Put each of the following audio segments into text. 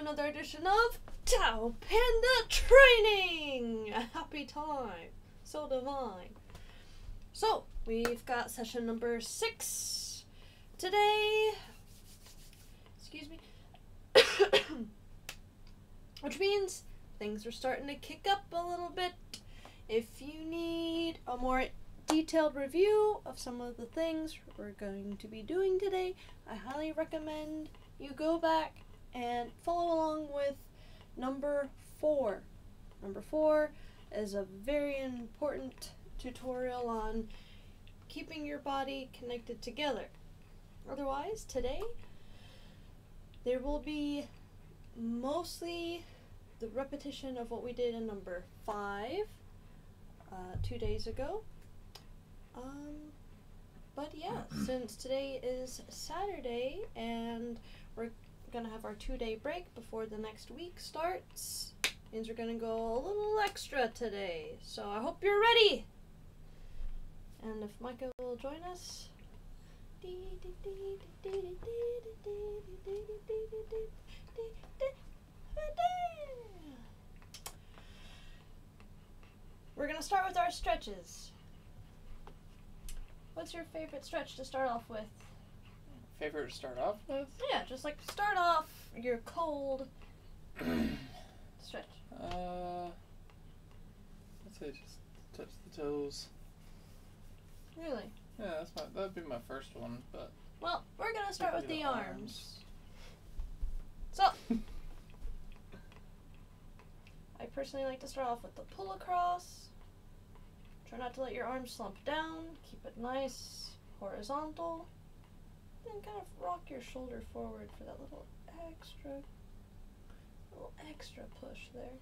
another edition of Tao Panda Training! A happy time. So divine. So, we've got session number 6 today. Excuse me. Which means things are starting to kick up a little bit. If you need a more detailed review of some of the things we're going to be doing today, I highly recommend you go back and follow along with number 4. Number 4 is a very important tutorial on keeping your body connected together. Otherwise, today there will be mostly the repetition of what we did in number 5 2 days ago. But yeah, since today is Saturday and we're gonna have our 2-day break before the next week starts, means we're gonna go a little extra today. So I hope you're ready. And if Micah will join us. We're gonna start with our stretches. What's your favorite stretch to start off with? Favorite to start off with? Yeah, just like start off your cold stretch. I'd say just touch the toes. Really? Yeah, that'd be my first one, but well, we're gonna start with the arms. So I personally like to start off with the pull across. Try not to let your arms slump down. Keep it nice, horizontal. Then kind of rock your shoulder forward for that little extra push there.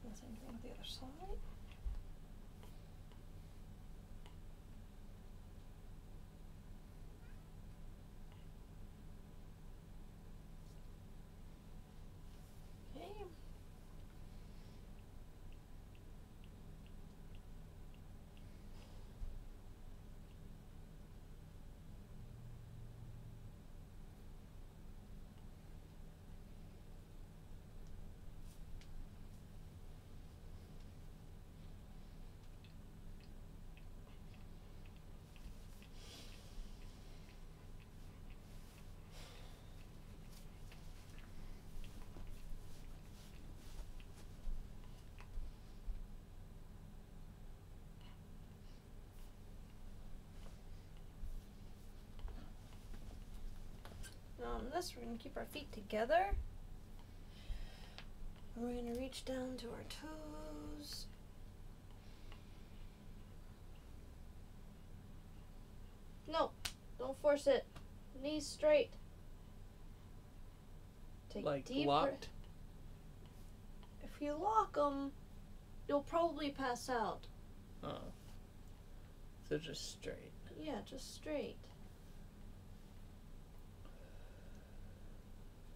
And the same thing with the other side. Okay. Now on this, we're going to keep our feet together. And we're going to reach down to our toes. No, don't force it. Knees straight. Take like deep locked? If you lock them, you'll probably pass out. Oh. So just straight. Yeah, just straight.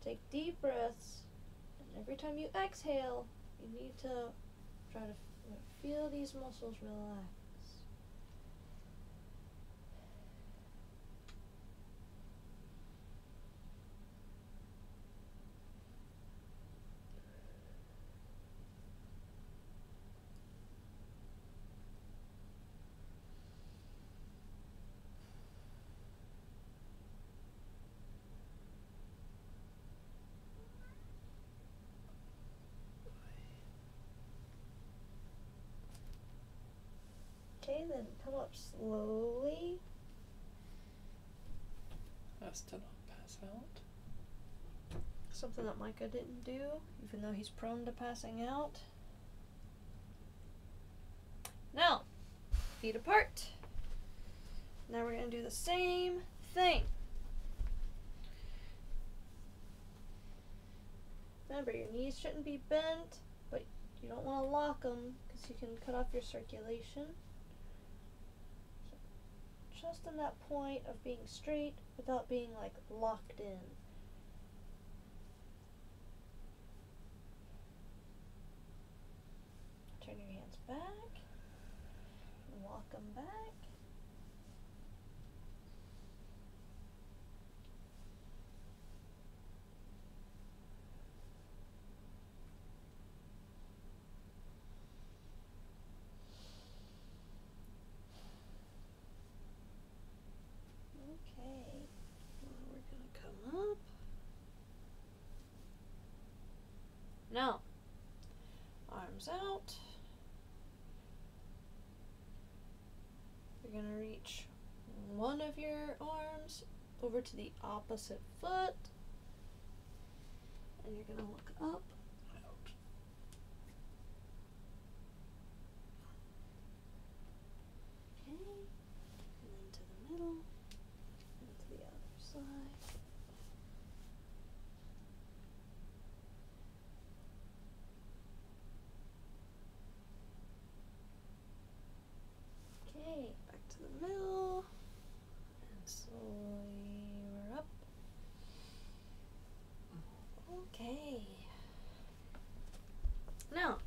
Take deep breaths, and every time you exhale, you need to try to feel these muscles relax. Okay, then come up slowly. That's to not pass out. Something that Micah didn't do, even though he's prone to passing out. Now, feet apart. Now we're going to do the same thing. Remember, your knees shouldn't be bent, but you don't want to lock them because you can cut off your circulation. Just in that point of being straight without being like locked in. Turn your hands back, walk them back. arms out. You're going to reach one of your arms over to the opposite foot. And you're going to look up. Out. Okay. And then to the middle. And to the other side. Okay, back to the middle. And slowly we're up. Okay. Now,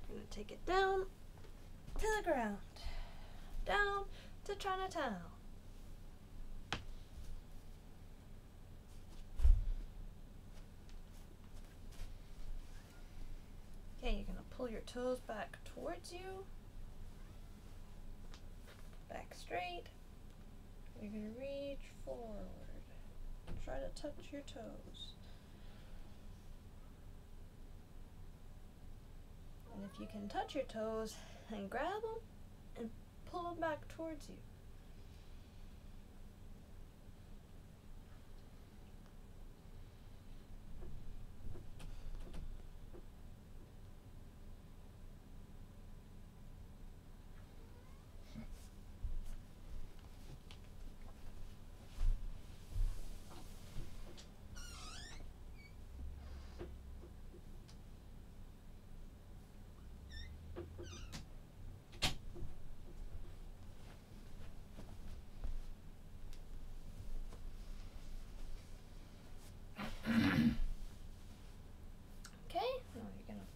we're going to take it down to the ground. Down to Chinatown. Okay, you're going to pull your toes back towards you. Back straight. You're going to reach forward. Try to touch your toes. And if you can touch your toes, and grab them and pull them back towards you.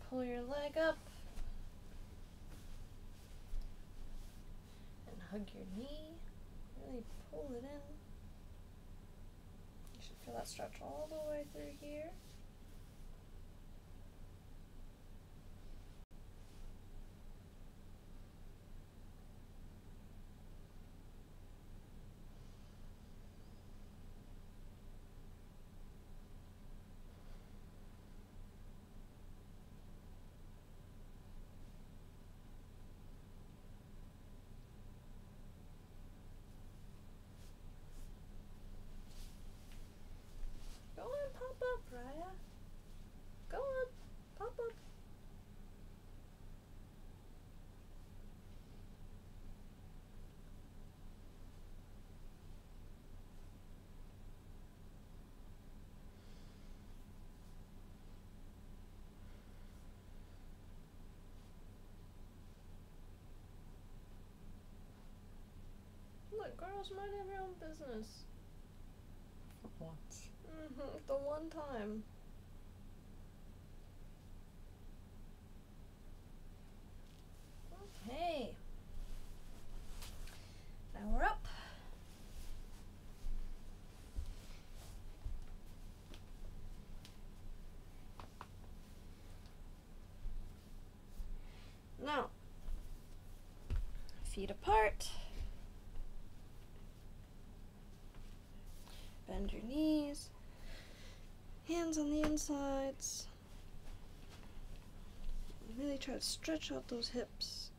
Pull your leg up and hug your knee. Really pull it in. You should feel that stretch all the way through here. Go on, pop up, Raya. Go on, pop up. Look, girls might have your own business. For once. The one time. Okay. Now we're up. Now, feet apart. Bend your knees. Hands on the insides. Really try to stretch out those hips.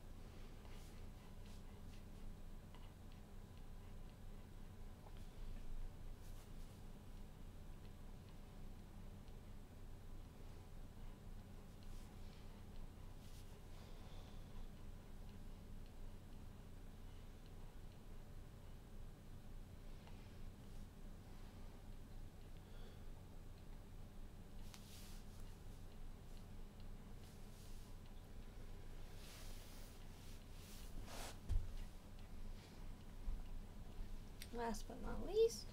Last but not least,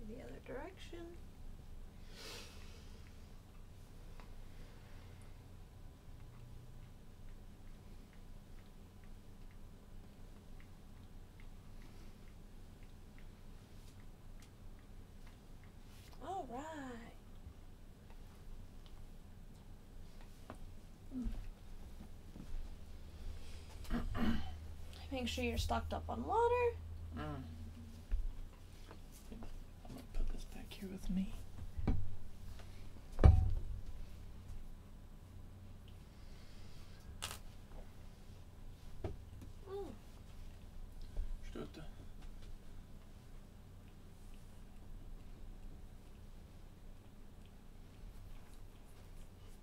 the other direction. making sure you're stocked up on water. I'm gonna put this back here with me. Что это?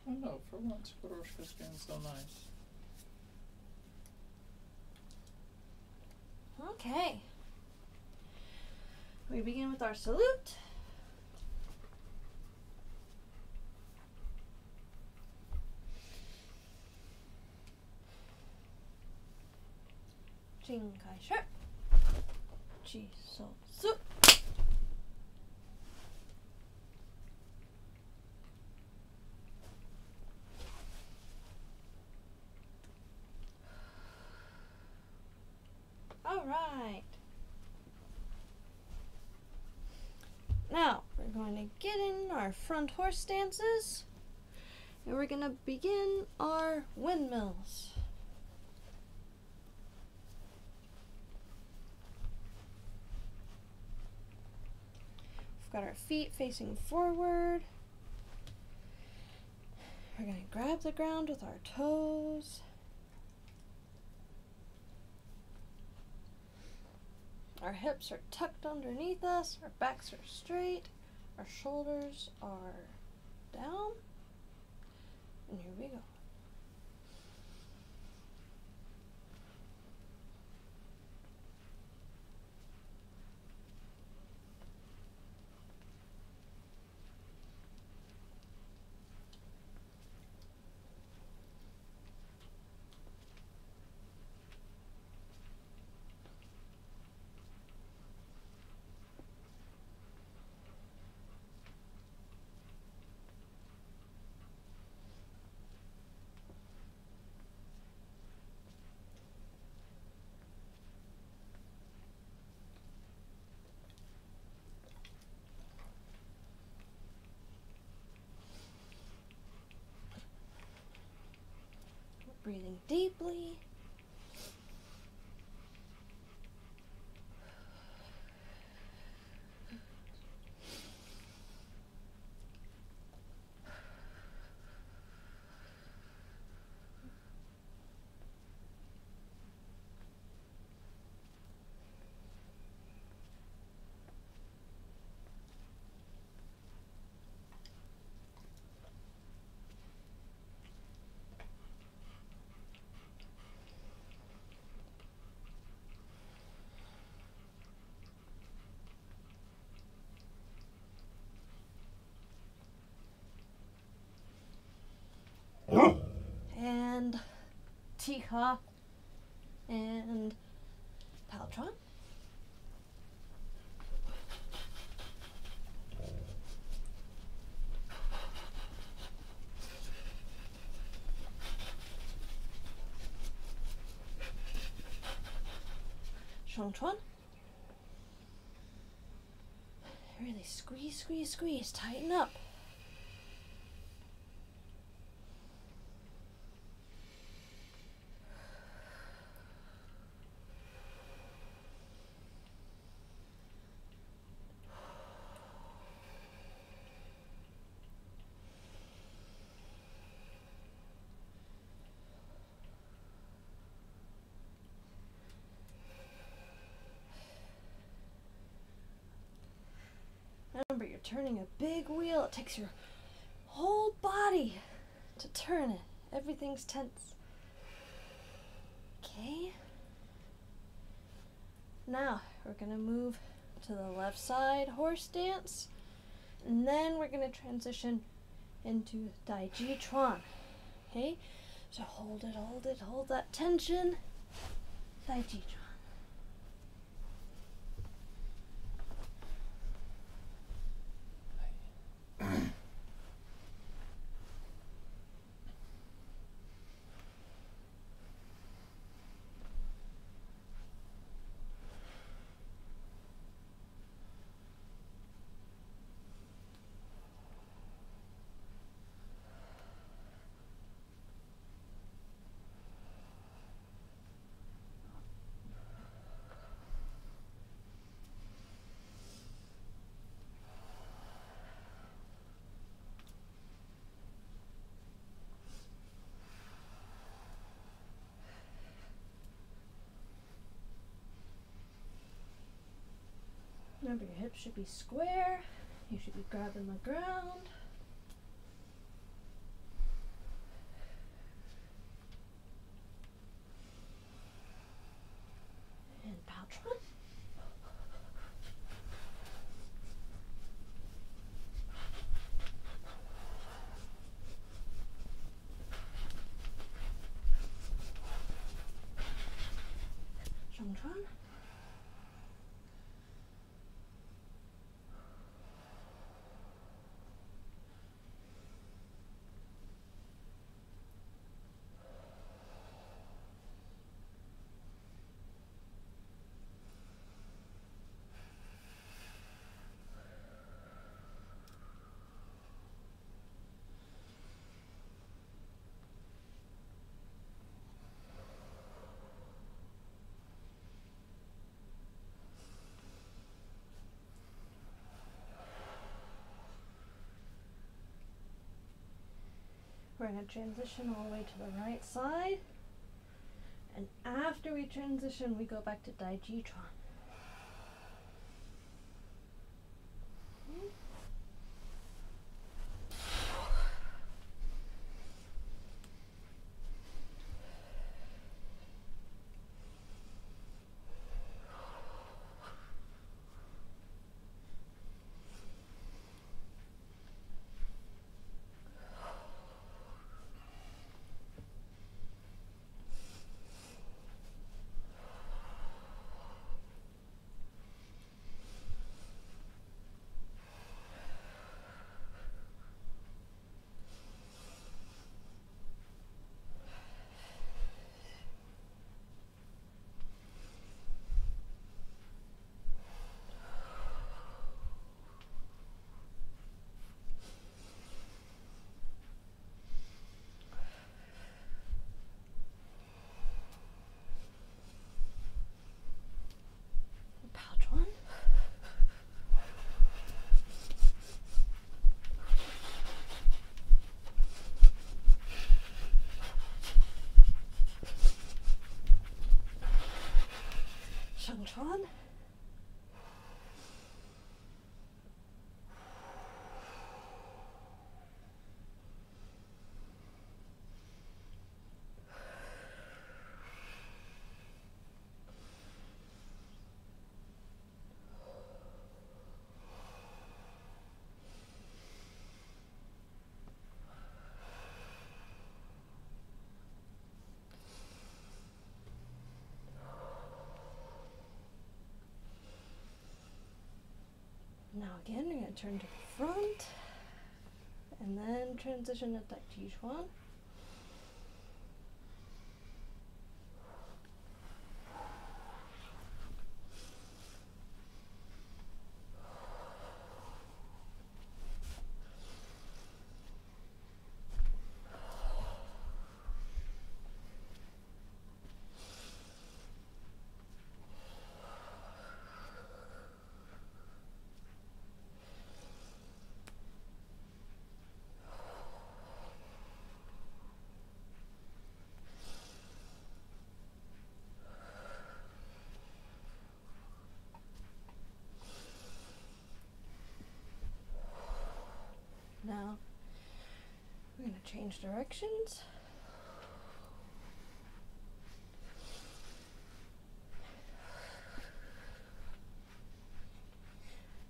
Oh no, for once, Kuroshka's being so nice. Okay. We begin with our salute. Jin Kai Sharp. Chi So Su. All right. Now we're going to get in our front horse stances, and we're going to begin our windmills. We've got our feet facing forward. We're going to grab the ground with our toes. Our hips are tucked underneath us, our backs are straight, our shoulders are down, and here we go. Breathing deeply. And Tiha and Paltron. Shongchuan. Really squeeze, squeeze, squeeze. Tighten up. Remember, you're turning a big wheel. It takes your whole body to turn it. Everything's tense. Okay. Now, we're going to move to the left side horse stance. And then we're going to transition into Dai Ji Chuan. Okay? So hold it, hold it, hold that tension. Dai Ji Chuan. hips should be square. You should be grabbing the ground. And pouch one. Shangchuan. We're going to transition all the way to the right side. And after we transition, we go back to Dai Chi Chuan. Shangchuan. Now again, we're going to turn to the front and then transition to Tai Chi Chuan. Now, we're going to change directions.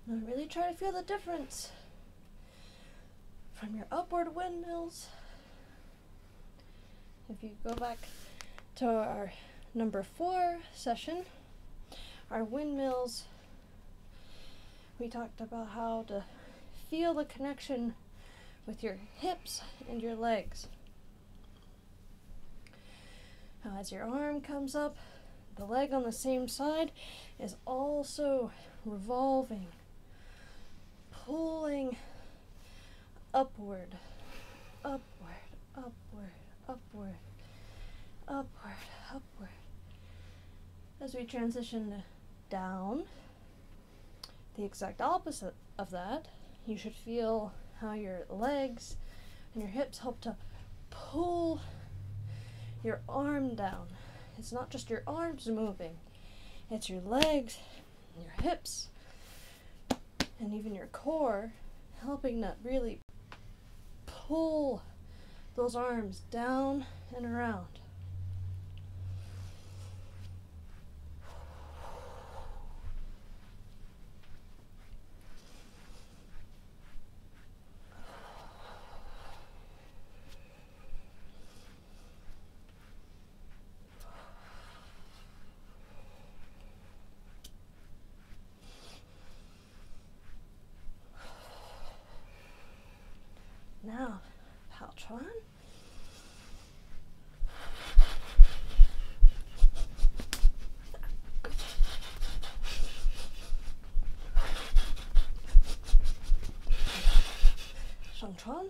Now really try to feel the difference from your upward windmills. If you go back to our number 4 session, our windmills, we talked about how to feel the connection with your hips and your legs. Now as your arm comes up, the leg on the same side is also revolving, pulling upward, upward, upward, upward, upward, upward. As we transition to down, the exact opposite of that, you should feel how your legs and your hips help to pull your arm down. It's not just your arms moving, it's your legs and your hips and even your core, helping to really pull those arms down and around. Now, Paltron. Shangchuan.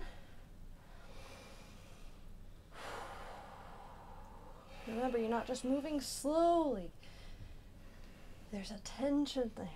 Remember, you're not just moving slowly. There's a tension there.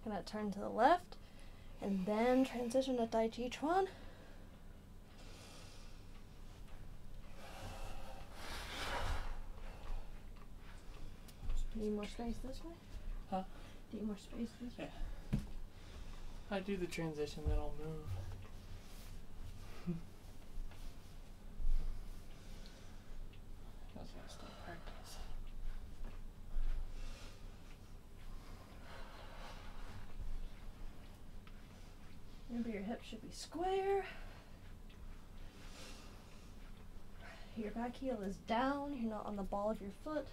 Gonna turn to the left and then transition to Tai Chi Chuan. Need more space this way? Huh? Need more space this way? Yeah. I do the transition, then I'll move. That's why I still practice. Remember, your hips should be square. Your back heel is down. You're not on the ball of your foot.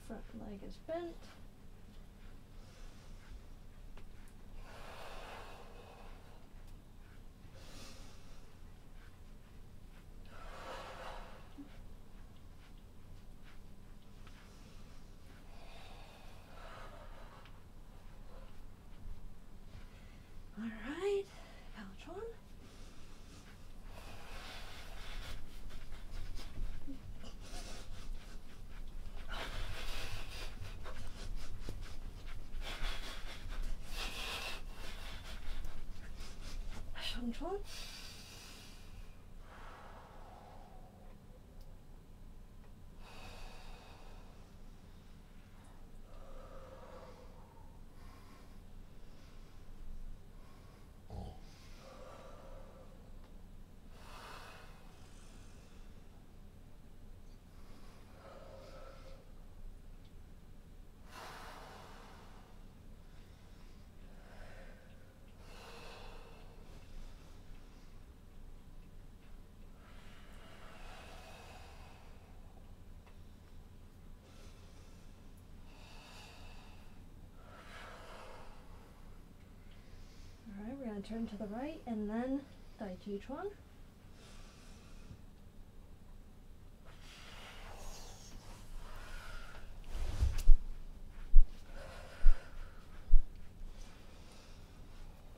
Front leg is bent. Alright, Paltron. Shangchuan. Alright, we're going to turn to the right and then Tai Chi Chuan.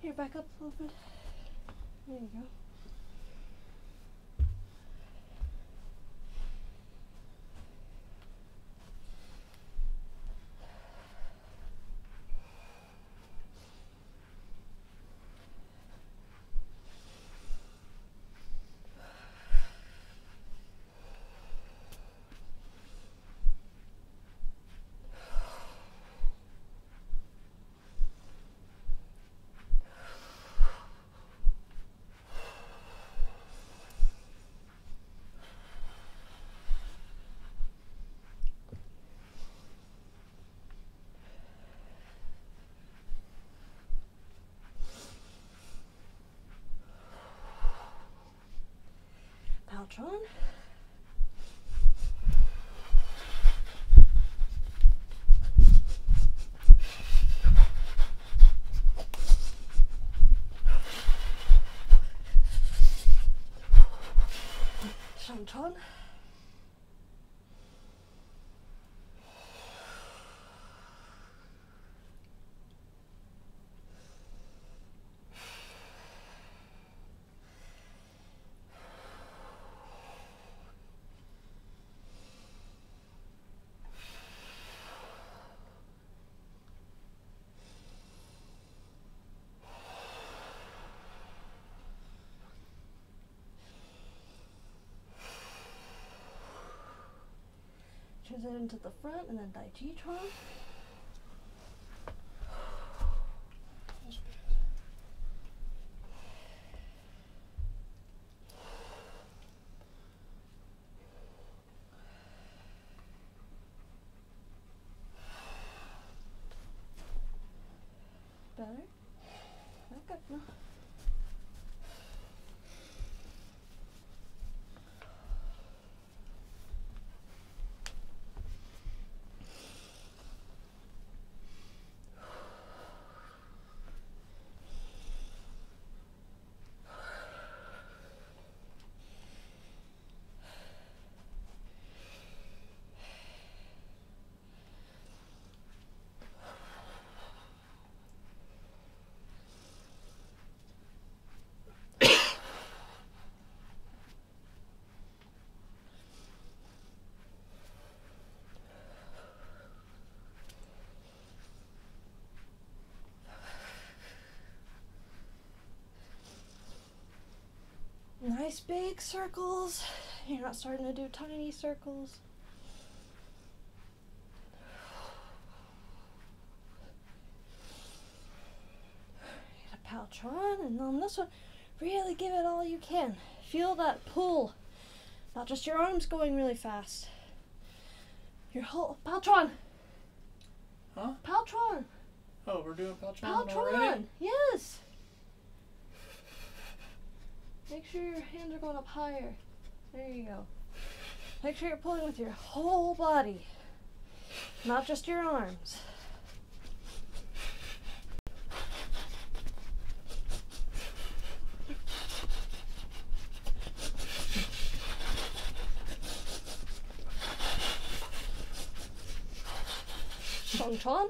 Here, back up a little bit. There you go. Paltron. Shangchuan. squeeze it into the front and then Daijitron. That's good. Better? Not good, no. Nice big circles. You're not starting to do tiny circles. Get a Paltron, and on this one, really give it all you can. Feel that pull. Not just your arms going really fast. Your whole Paltron. Huh? Paltron. Oh, we're doing Paltron Paltron. already? Yes. Make sure your hands are going up higher. There you go. Make sure you're pulling with your whole body, not just your arms. Chong-chon.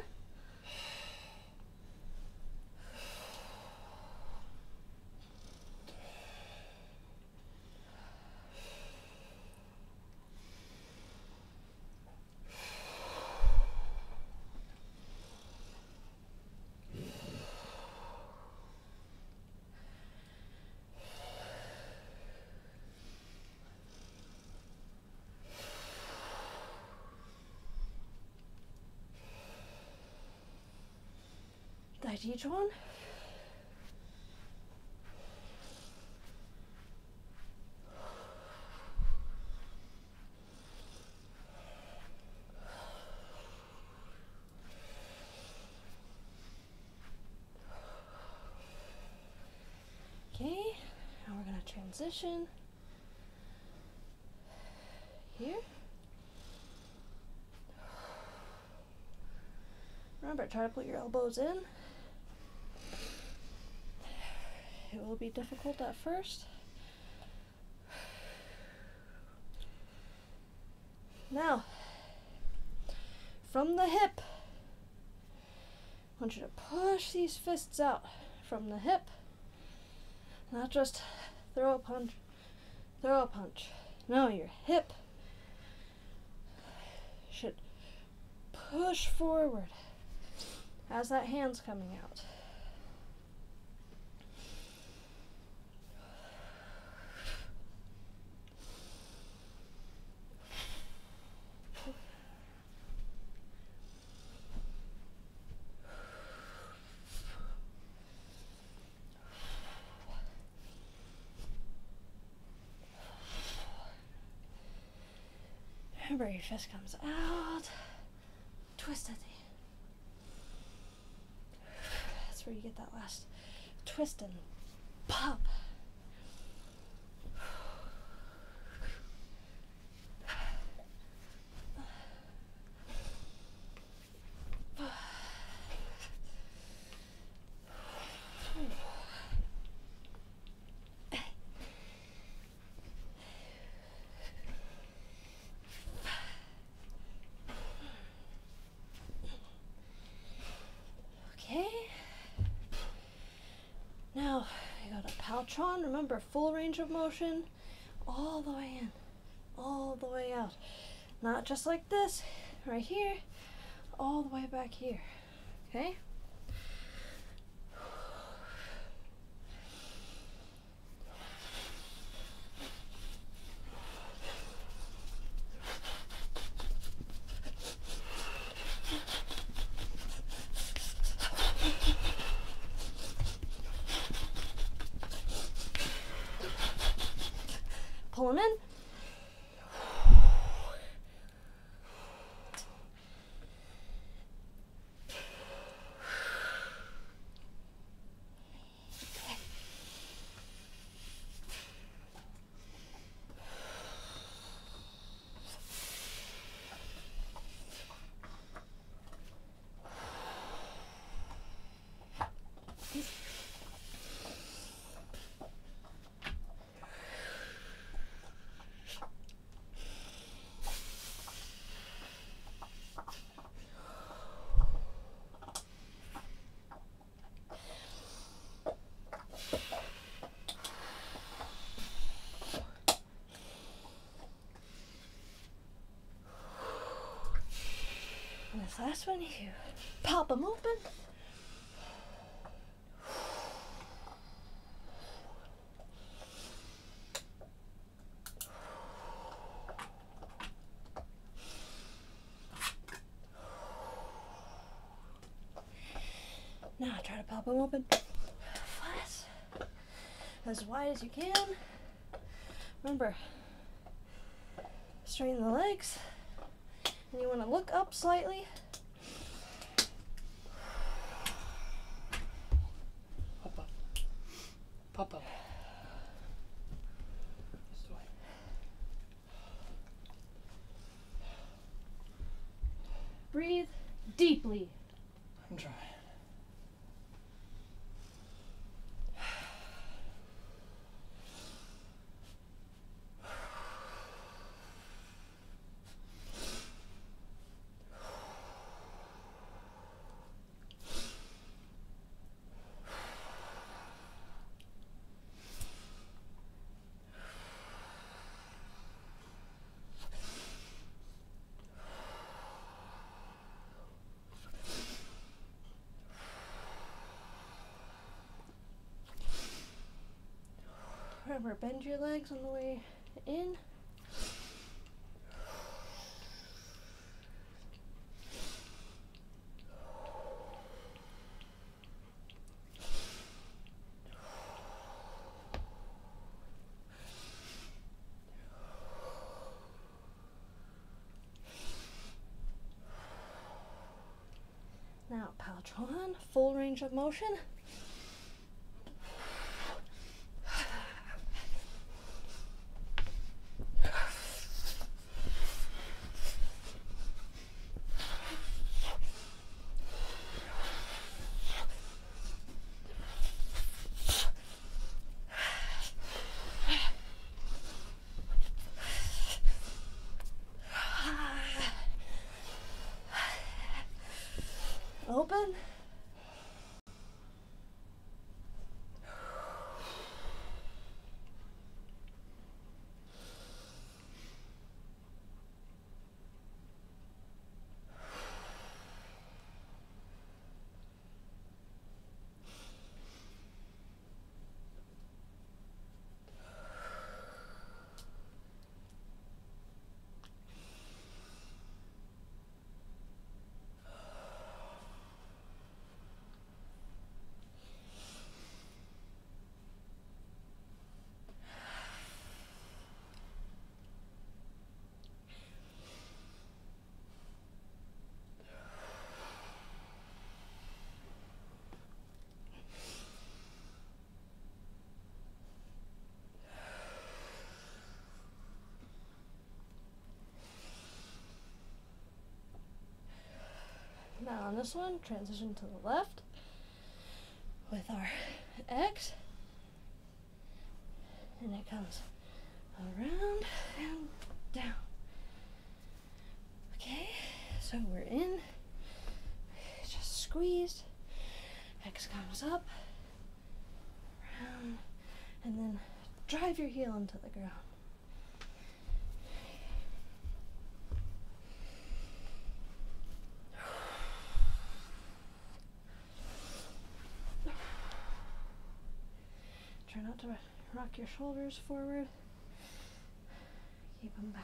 Daijitron. Okay, now we're going to transition here. Remember, try to put your elbows in. It will be difficult at first. Now, from the hip, I want you to push these fists out from the hip. Not just throw a punch, throw a punch. No, your hip should push forward as that hand's coming out. Remember, your fist comes out, twist at the end. That's where you get that last twist and pop. Now, you go to Paltron. Remember, full range of motion, all the way in, all the way out. Not just like this, right here, all the way back here, okay? pull them in. And this last one, you pop them open. Now try to pop them open flat, as wide as you can. Remember, straighten the legs, and you want to look up slightly. Pop up. Pop up. This way. Breathe deeply. I'm trying. Remember, bend your legs on the way in. Now, Paltron, full range of motion. Open. Now on this one, transition to the left with our X, and it comes around and down. Okay, so we're in, just squeeze, X comes up, around, and then drive your heel into the ground. Try not to rock your shoulders forward. Keep them back.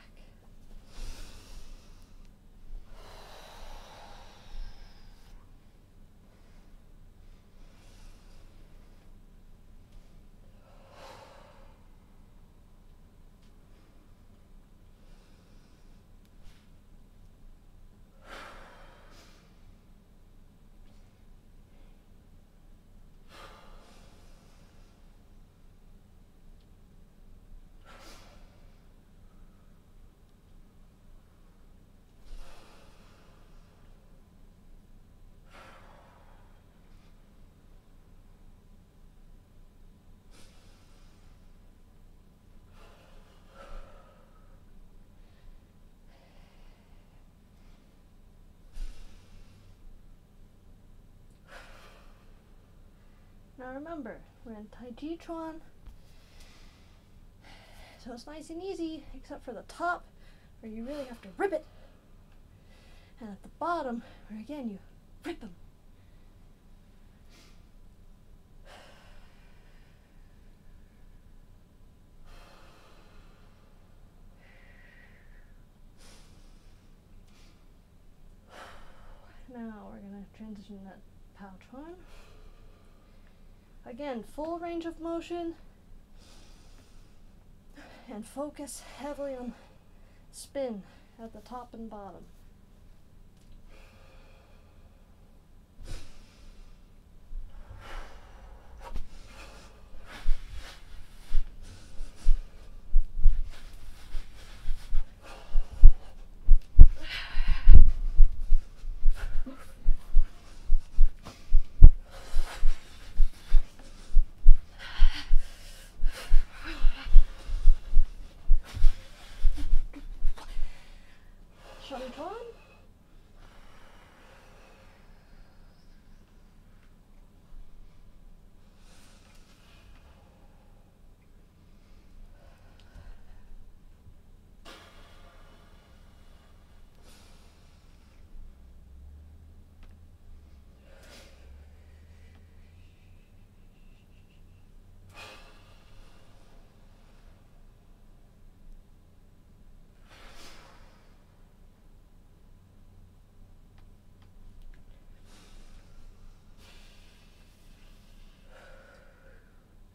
Remember, we're in Tai Chi Chuan. So it's nice and easy, except for the top, where you really have to rip it. And at the bottom, where again you rip them. Now we're going to transition that Pao Chuan. Again, full range of motion. And focus heavily on spin at the top and bottom.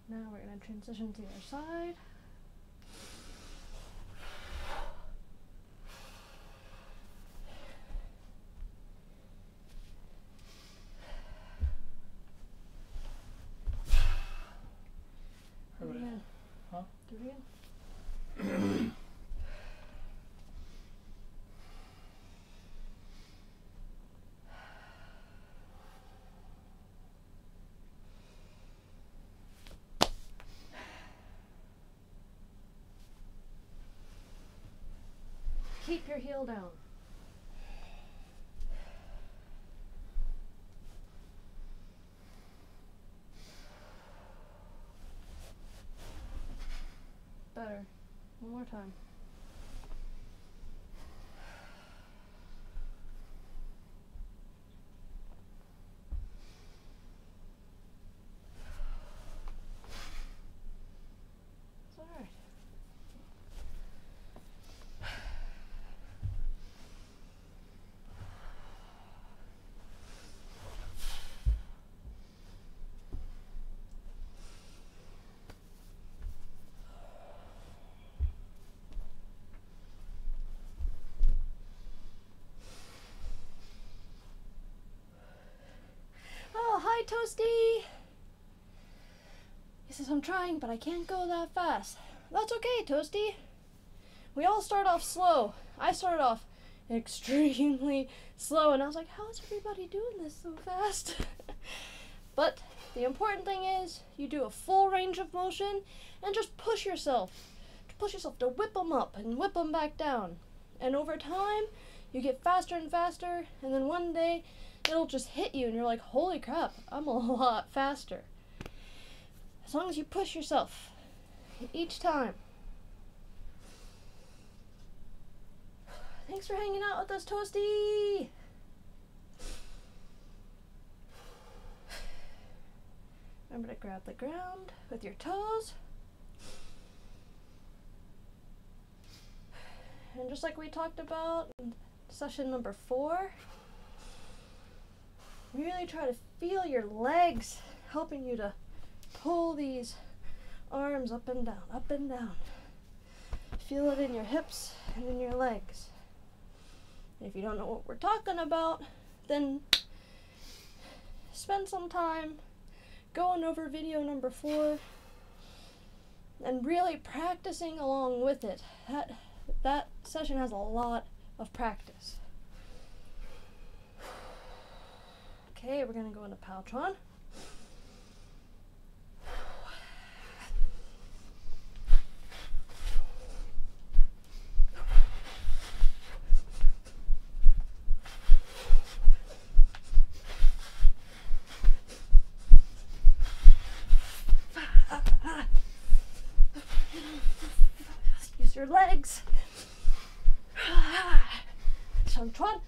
Now we're going to transition to the other side. Again. Huh? Do it again. Keep your heel down. Better. One more time. It's all right. Hi, Toasty! He says, I'm trying, but I can't go that fast. That's okay, Toasty. We all start off slow. I started off extremely slow, and I was like, how is everybody doing this so fast? But the important thing is you do a full range of motion and just push yourself. Push yourself to whip them up and whip them back down. And over time, you get faster and faster, and then one day, it'll just hit you and you're like, holy crap, I'm a lot faster. As long as you push yourself each time. Thanks for hanging out with us, Toasty! Remember to grab the ground with your toes. And just like we talked about in session number 4, really try to feel your legs helping you to pull these arms up and down, up and down. Feel it in your hips and in your legs. And if you don't know what we're talking about, then spend some time going over video number 4 and really practicing along with it. That session has a lot of practice. Okay, we're going to go into Pao Chuan. Use your legs. Shantron.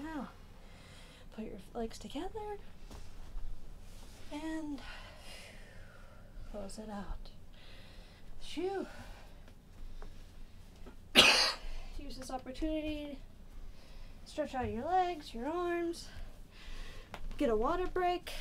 Now, put your legs together and close it out. Phew. Use this opportunity to stretch out your legs, your arms, get a water break.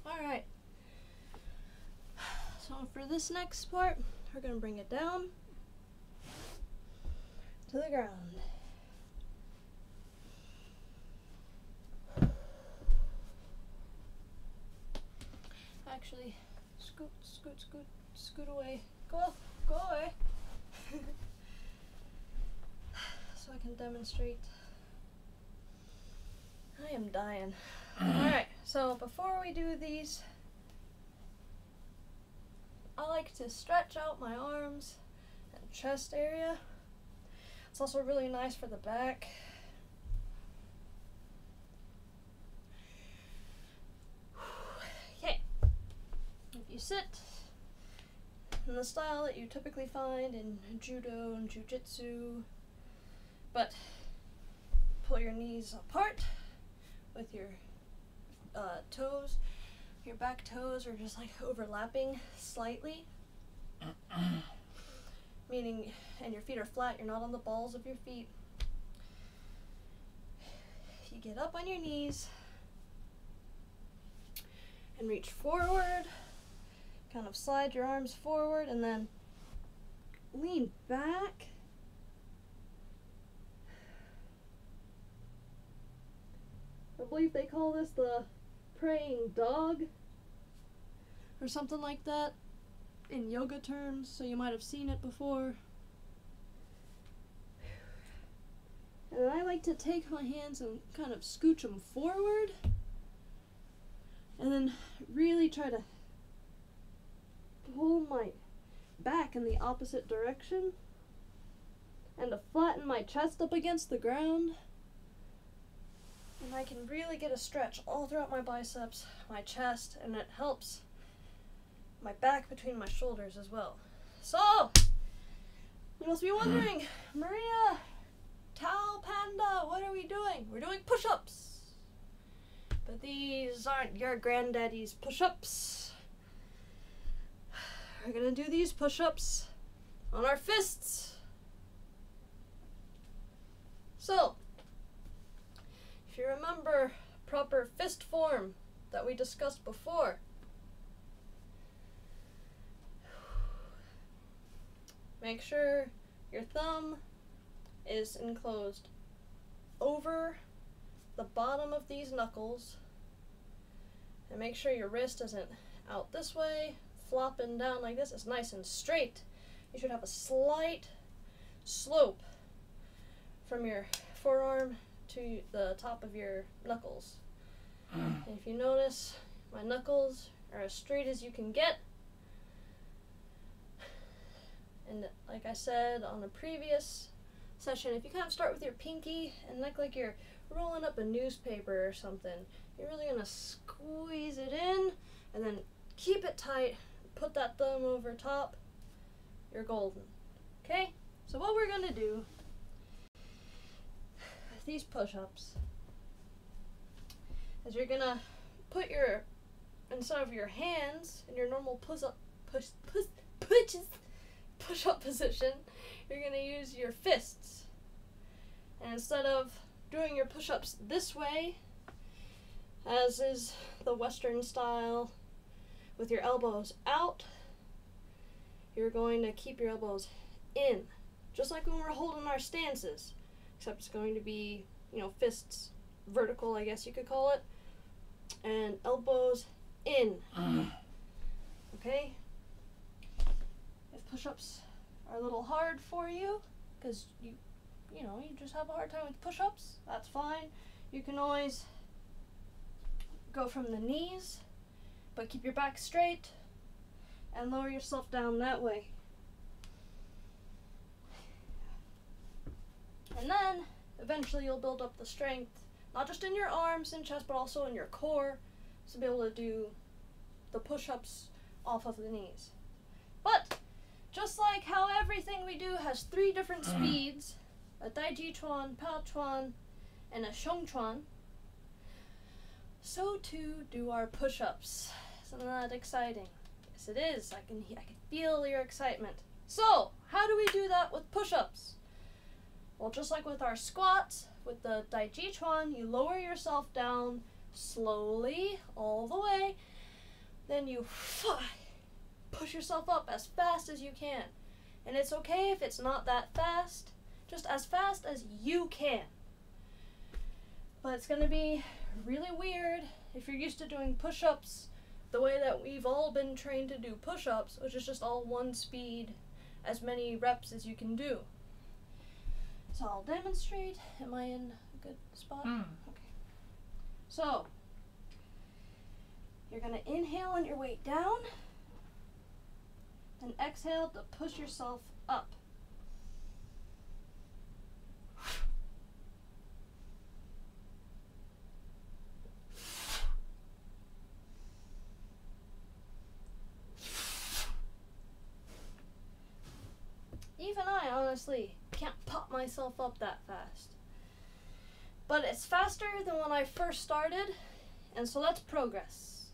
Alright, so for this next part, we're going to bring it down to the ground. Actually, scoot away. Go away. So I can demonstrate. I am dying. Alright, so before we do these, I like to stretch out my arms and chest area. It's also really nice for the back. Okay, if you sit in the style that you typically find in judo and jujitsu, but pull your knees apart with your toes. Your back toes are just like overlapping slightly, meaning, and your feet are flat, you're not on the balls of your feet. You get up on your knees and reach forward, kind of slide your arms forward and then lean back. I believe they call this the praying dog or something like that in yoga terms, so you might have seen it before. And I like to take my hands and kind of scooch them forward and then really try to pull my back in the opposite direction and to flatten my chest up against the ground. And I can really get a stretch all throughout my biceps, my chest, and it helps my back between my shoulders as well. So, you must be wondering, Maria, Tao, Panda, what are we doing? We're doing push-ups. But these aren't your granddaddy's push-ups. We're gonna do these push-ups on our fists. So, if you remember proper fist form that we discussed before, make sure your thumb is enclosed over the bottom of these knuckles, and make sure your wrist isn't out this way, flopping down like this. It's nice and straight. You should have a slight slope from your forearm to the top of your knuckles. And if you notice, my knuckles are as straight as you can get. And like I said on a previous session, if you kind of start with your pinky and look like you're rolling up a newspaper or something, you're really going to squeeze it in and then keep it tight. Put that thumb over top. You're golden. Okay? So what we're going to do with these push-ups is you're going to put your, instead of your hands in your normal push-up position, you're going to use your fists. And instead of doing your push-ups this way, as is the Western style, with your elbows out, you're going to keep your elbows in, just like when we're holding our stances, except it's going to be, fists vertical, I guess you could call it, and elbows in. Okay? If push-ups are a little hard for you, because you just have a hard time with push-ups, that's fine. You can always go from the knees, but keep your back straight and lower yourself down that way. And then eventually you'll build up the strength, not just in your arms and chest, but also in your core, to be able to do the push-ups off of the knees. But just like how everything we do has 3 different speeds, a Daiji Chuan, Pao Chuan, and a Sheng Chuan, so too do our push-ups. Isn't that exciting? Yes, it is. I can feel your excitement. So, how do we do that with push-ups? Well, just like with our squats, with the Daiji Chuan, you lower yourself down slowly all the way. Then you push yourself up as fast as you can. And it's okay if it's not that fast, just as fast as you can. But it's going to be really weird if you're used to doing push-ups the way that we've all been trained to do push-ups, which is just all one speed, as many reps as you can do. So I'll demonstrate. Am I in a good spot? Okay. So, you're going to inhale on your way down, and exhale to push yourself up. Even I honestly can't pop myself up that fast. But it's faster than when I first started, and so that's progress.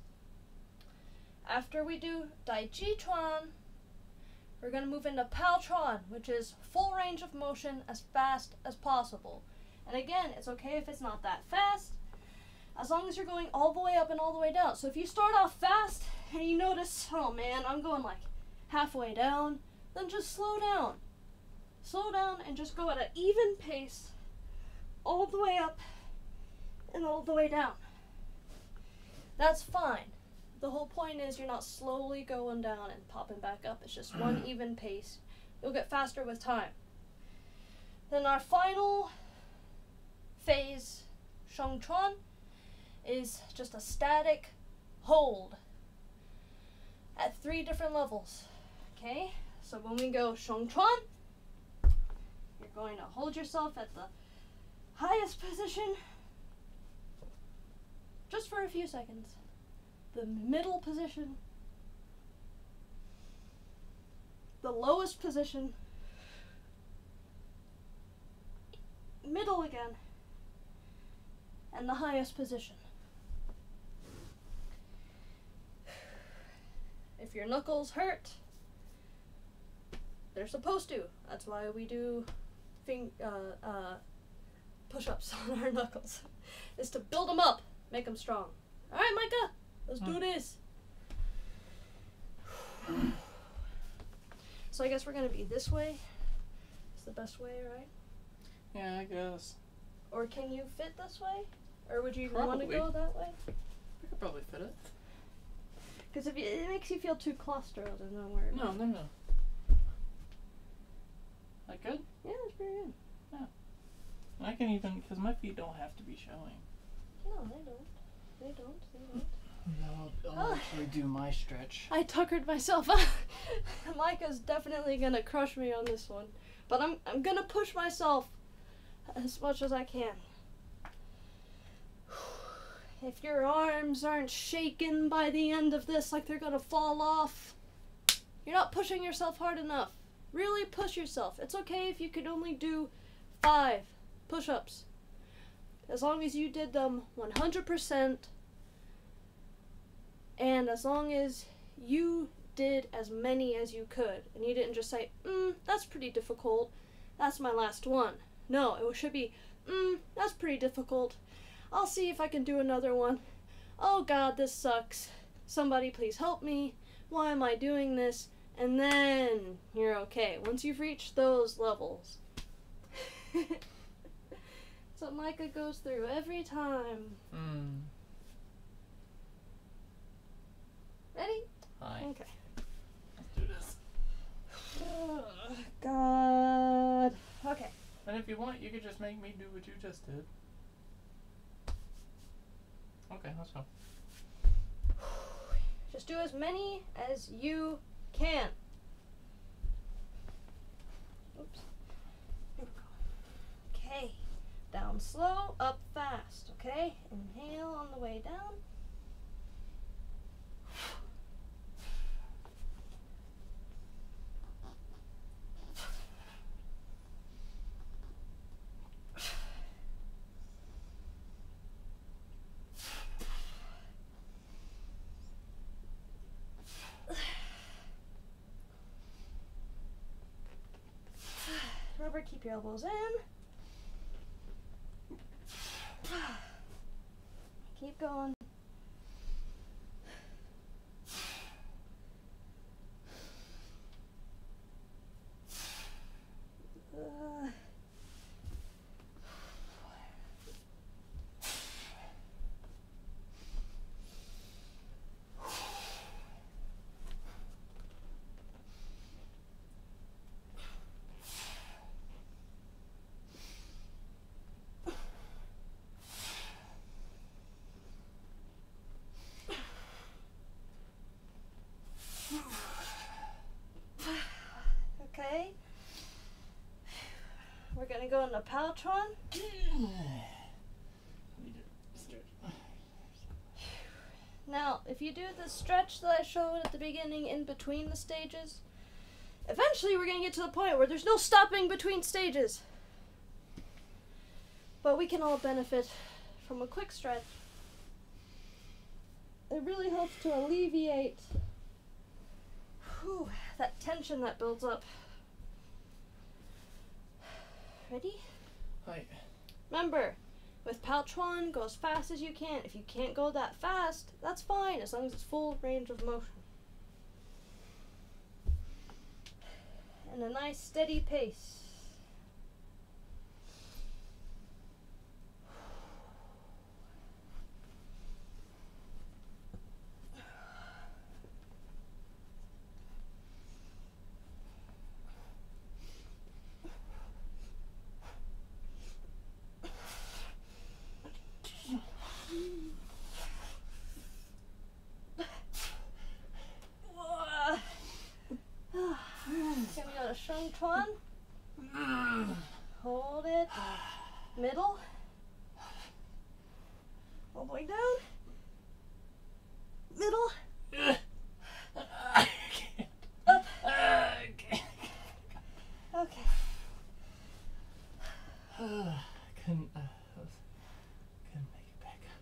After we do Daiji Chuan, we're going to move into Pao Chuan, which is full range of motion as fast as possible. And again, it's okay if it's not that fast, as long as you're going all the way up and all the way down. So if you start off fast and you notice, oh man, I'm going like halfway down, then just slow down. Slow down and just go at an even pace all the way up and all the way down. That's fine. The whole point is you're not slowly going down and popping back up. It's just one even pace. You'll get faster with time. Then our final phase, Sheng Chuan, is just a static hold at 3 different levels. Okay? So when we go Sheng Chuan, you're going to hold yourself at the highest position just for a few seconds. The middle position, the lowest position, middle again, and the highest position. If your knuckles hurt, they're supposed to. That's why we do push-ups on our knuckles, is to build them up, make them strong. All right, Micah, let's do this. So I guess we're gonna be this way. It's the best way, right? Yeah, I guess. Or can you fit this way? Or would you even want to go that way? We could probably fit it. Because if it makes you feel too claustrophobic, then don't worry about it. No. That good? Yeah, that's pretty good. Yeah. I can even, because my feet don't have to be showing. No, they don't. They don't. No, I'll actually do my stretch. I tuckered myself up. Micah's definitely gonna crush me on this one. But I'm gonna push myself as much as I can. If your arms aren't shaking by the end of this like they're gonna fall off, you're not pushing yourself hard enough. Really push yourself. It's okay if you could only do 5 push-ups. As long as you did them 100%, and as long as you did as many as you could, and you didn't just say, that's pretty difficult, that's my last one. No, it should be, that's pretty difficult, I'll see if I can do another one. Oh God, this sucks. Somebody please help me. Why am I doing this? And then you're okay. Once you've reached those levels. That's what Micah goes through every time. Ready? Hi. Okay. Let's do this. Oh, God. Okay. And if you want, you could just make me do what you just did. Okay, let's go. Just do as many as you can. Oops. Here we go. Okay. Down slow, up fast. Okay? Inhale on the way down. Remember, keep your elbows in. Keep going. Okay. We're gonna go into Paltron. Now, if you do the stretch that I showed at the beginning in between the stages, eventually we're gonna get to the point where there's no stopping between stages. But we can all benefit from a quick stretch. It really helps to alleviate that tension that builds up. Ready? Hi. Remember, with Paltron, go as fast as you can. If you can't go that fast, that's fine, as long as it's full range of motion. And a nice steady pace. Gonna go to Shungchuan. Hold it. Middle. All the way down. Middle. I can't. Up. I can't. Okay. Couldn't make it back up.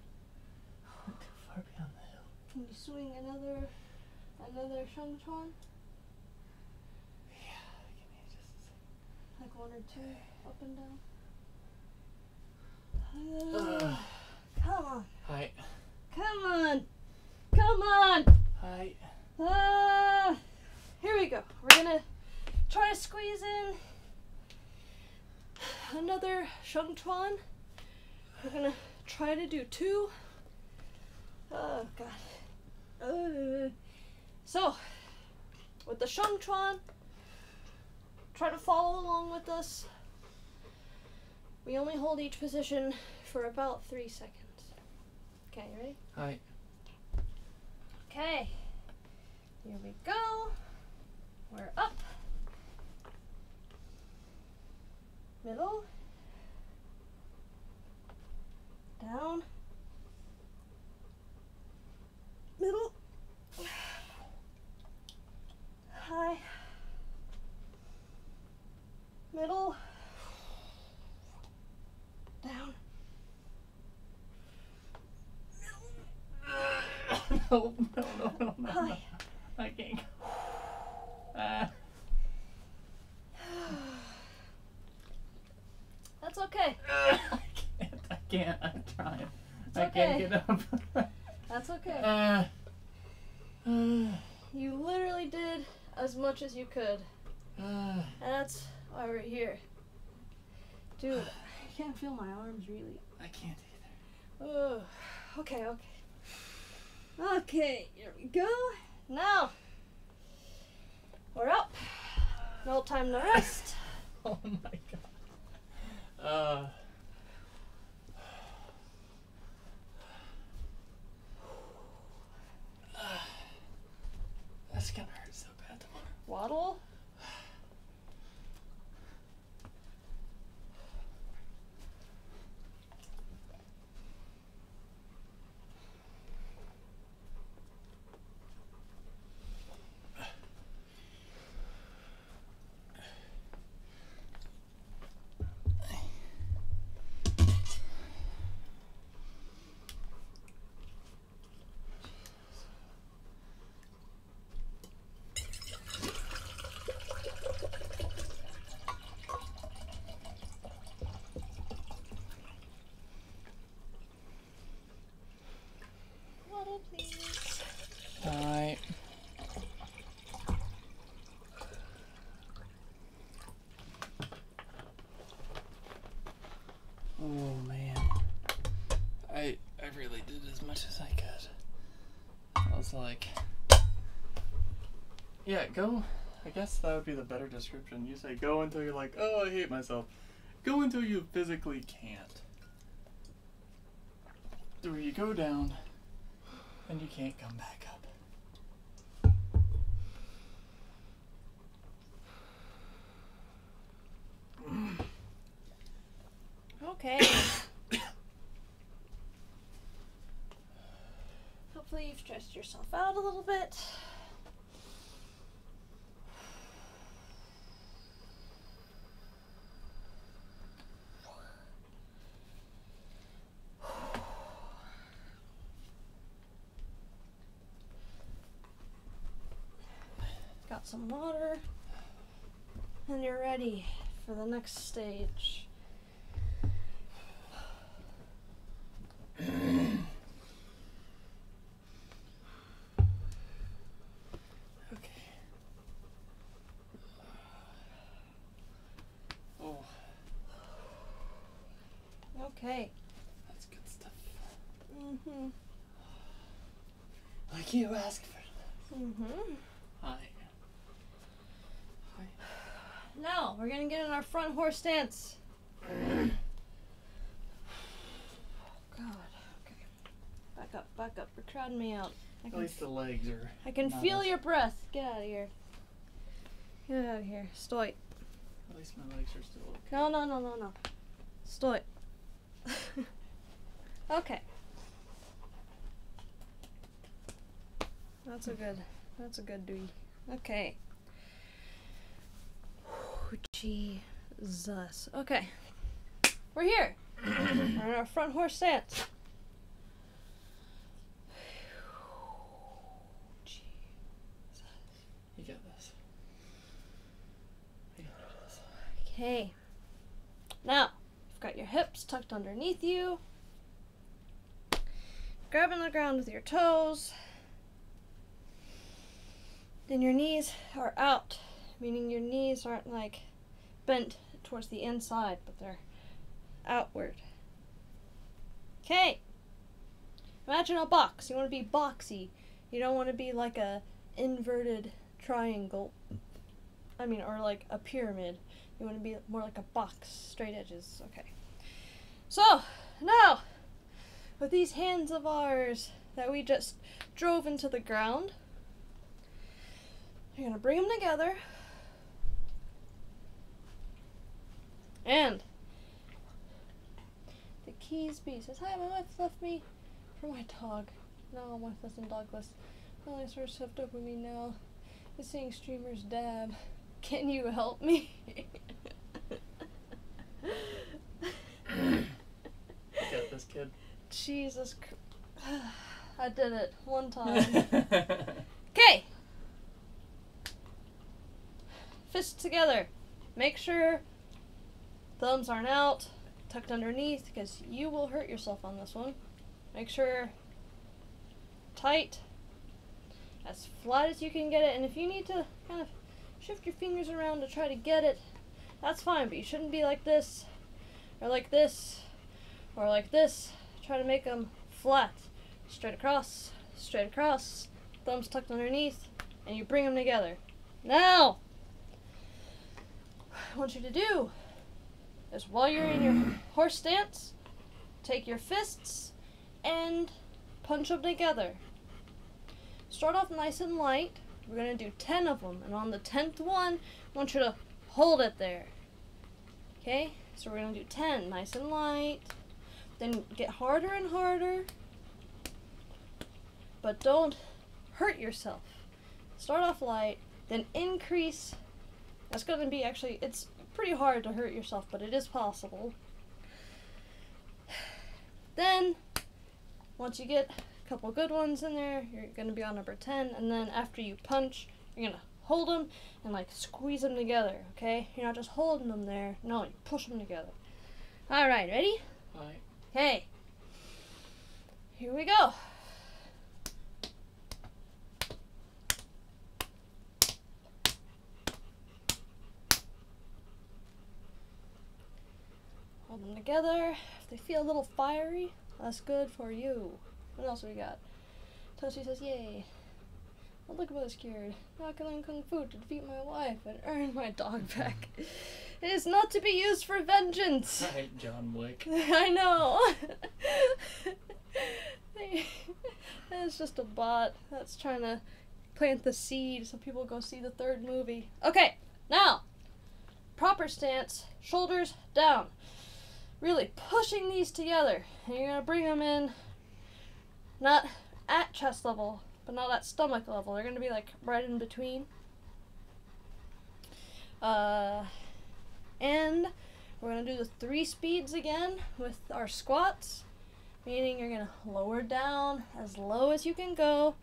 Went too far beyond the hill. Can you swing another Shungchuan? Yeah, give me just a second. Like 1 or 2 up and down. Come on. Hi. Come on. Come on. Hi. Here we go. We're gonna try to squeeze in another Shungchuan. We're gonna try to do 2. Oh God. So, with the Shungchuan, try to follow along with us. We only hold each position for about 3 seconds. Okay, you ready? Hi. Okay. Here we go. We're up. Middle. Down. Middle. High. Middle. Down. No. Hi. I can't. That's okay. I can't. I'm trying. It's I okay. can't get up. That's okay. You literally did as much as you could. And that's why we're here. Dude, I can't feel my arms really. I can't either. Okay. Okay, here we go. Now, we're up. No time to rest. Oh my god. That's gonna hurt so bad tomorrow. Waddle. Waddle, please. Alright. Oh man. I really did as much as I could. I was like, yeah, go. I guess that would be the better description. You say go until you're like, oh, I hate myself. Go until you physically can't. Where you go down and you can't come back up. Okay. Hopefully you've stressed yourself out a little bit. Got some water. And you're ready for the next stage. Okay. Oh, Okay. that's good stuff. Mm-hmm. Like you asked for. Mm-hmm. Hi. Hi. Now, we're gonna get in our front horse stance. Oh, God. Okay. Back up. You're crowding me out. At least the legs are. I can not feel as- your breath. Get out of here. Get out of here. Stoy. At least my legs are still okay. No. Stoy. Okay. That's a good doing. Okay. Jesus. Okay. We're here. We're in our front horse stance. You got this. You got this. Okay. Now, you've got your hips tucked underneath you. Grabbing the ground with your toes. Then your knees are out, meaning your knees aren't like bent towards the inside, but they're outward. Okay. Imagine a box. You want to be boxy. You don't want to be like a inverted triangle. Or like a pyramid. You want to be more like a box, straight edges. Okay. So, now, with these hands of ours that we just drove into the ground, you're gonna bring them together. And the keys bee says, "Hi, my wife left me for my dog. No, my wife isn't dogless. Only source of dopamine now is seeing streamers dab. Can you help me?" Get this kid. Jesus Christ. I did it one time. Okay. Fists together. Make sure thumbs aren't out, tucked underneath, because you will hurt yourself on this one. Make sure tight, as flat as you can get it, and if you need to kind of shift your fingers around to try to get it, that's fine, but you shouldn't be like this, or like this, or like this. Try to make them flat. Straight across, thumbs tucked underneath, and you bring them together. Now, what I want you to do is while you're in your horse stance, take your fists and punch them together. Start off nice and light. We're going to do 10 of them, and on the 10th one, I want you to hold it there. Okay? So we're going to do 10, nice and light. Then get harder and harder. But don't hurt yourself. Start off light, then increase. That's going to be actually, it's pretty hard to hurt yourself, but it is possible. Then, once you get a couple good ones in there, you're going to be on number 10, and then after you punch, you're going to hold them and like squeeze them together, okay? You're not just holding them there, no, you push them together. Alright, ready? Alright. Okay. Here we go. Hold them together. If they feel a little fiery, that's good for you. What else we got? Toshi says, "Yay. Oh, look what I scared. Now I can learn Kung Fu to defeat my wife and earn my dog back. It is not to be used for vengeance." Right, John Wick. I know. It's just a bot that's trying to plant the seed so people go see the third movie. Okay, now, proper stance, shoulders down. Really pushing these together. And you're going to bring them in, not at chest level, but not at stomach level. They're going to be like right in between. And we're going to do the 3 speeds again with our squats. Meaning you're going to lower down as low as you can go.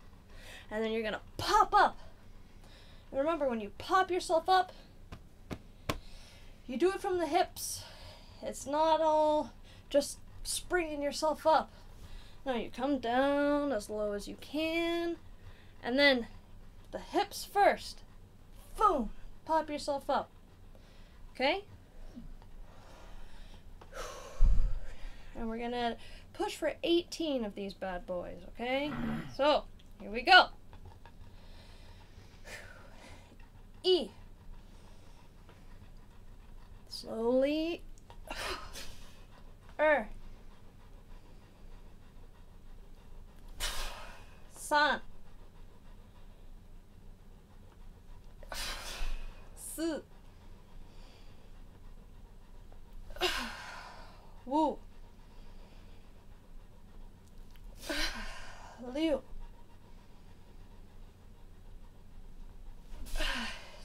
And then you're going to pop up. And remember, when you pop yourself up, you do it from the hips. It's not all just springing yourself up. No, you come down as low as you can. And then the hips first. Boom. Pop yourself up. Okay? And we're going to push for 18 of these bad boys, okay? So, here we go. E. Slowly. San. Su. Wu. Liu.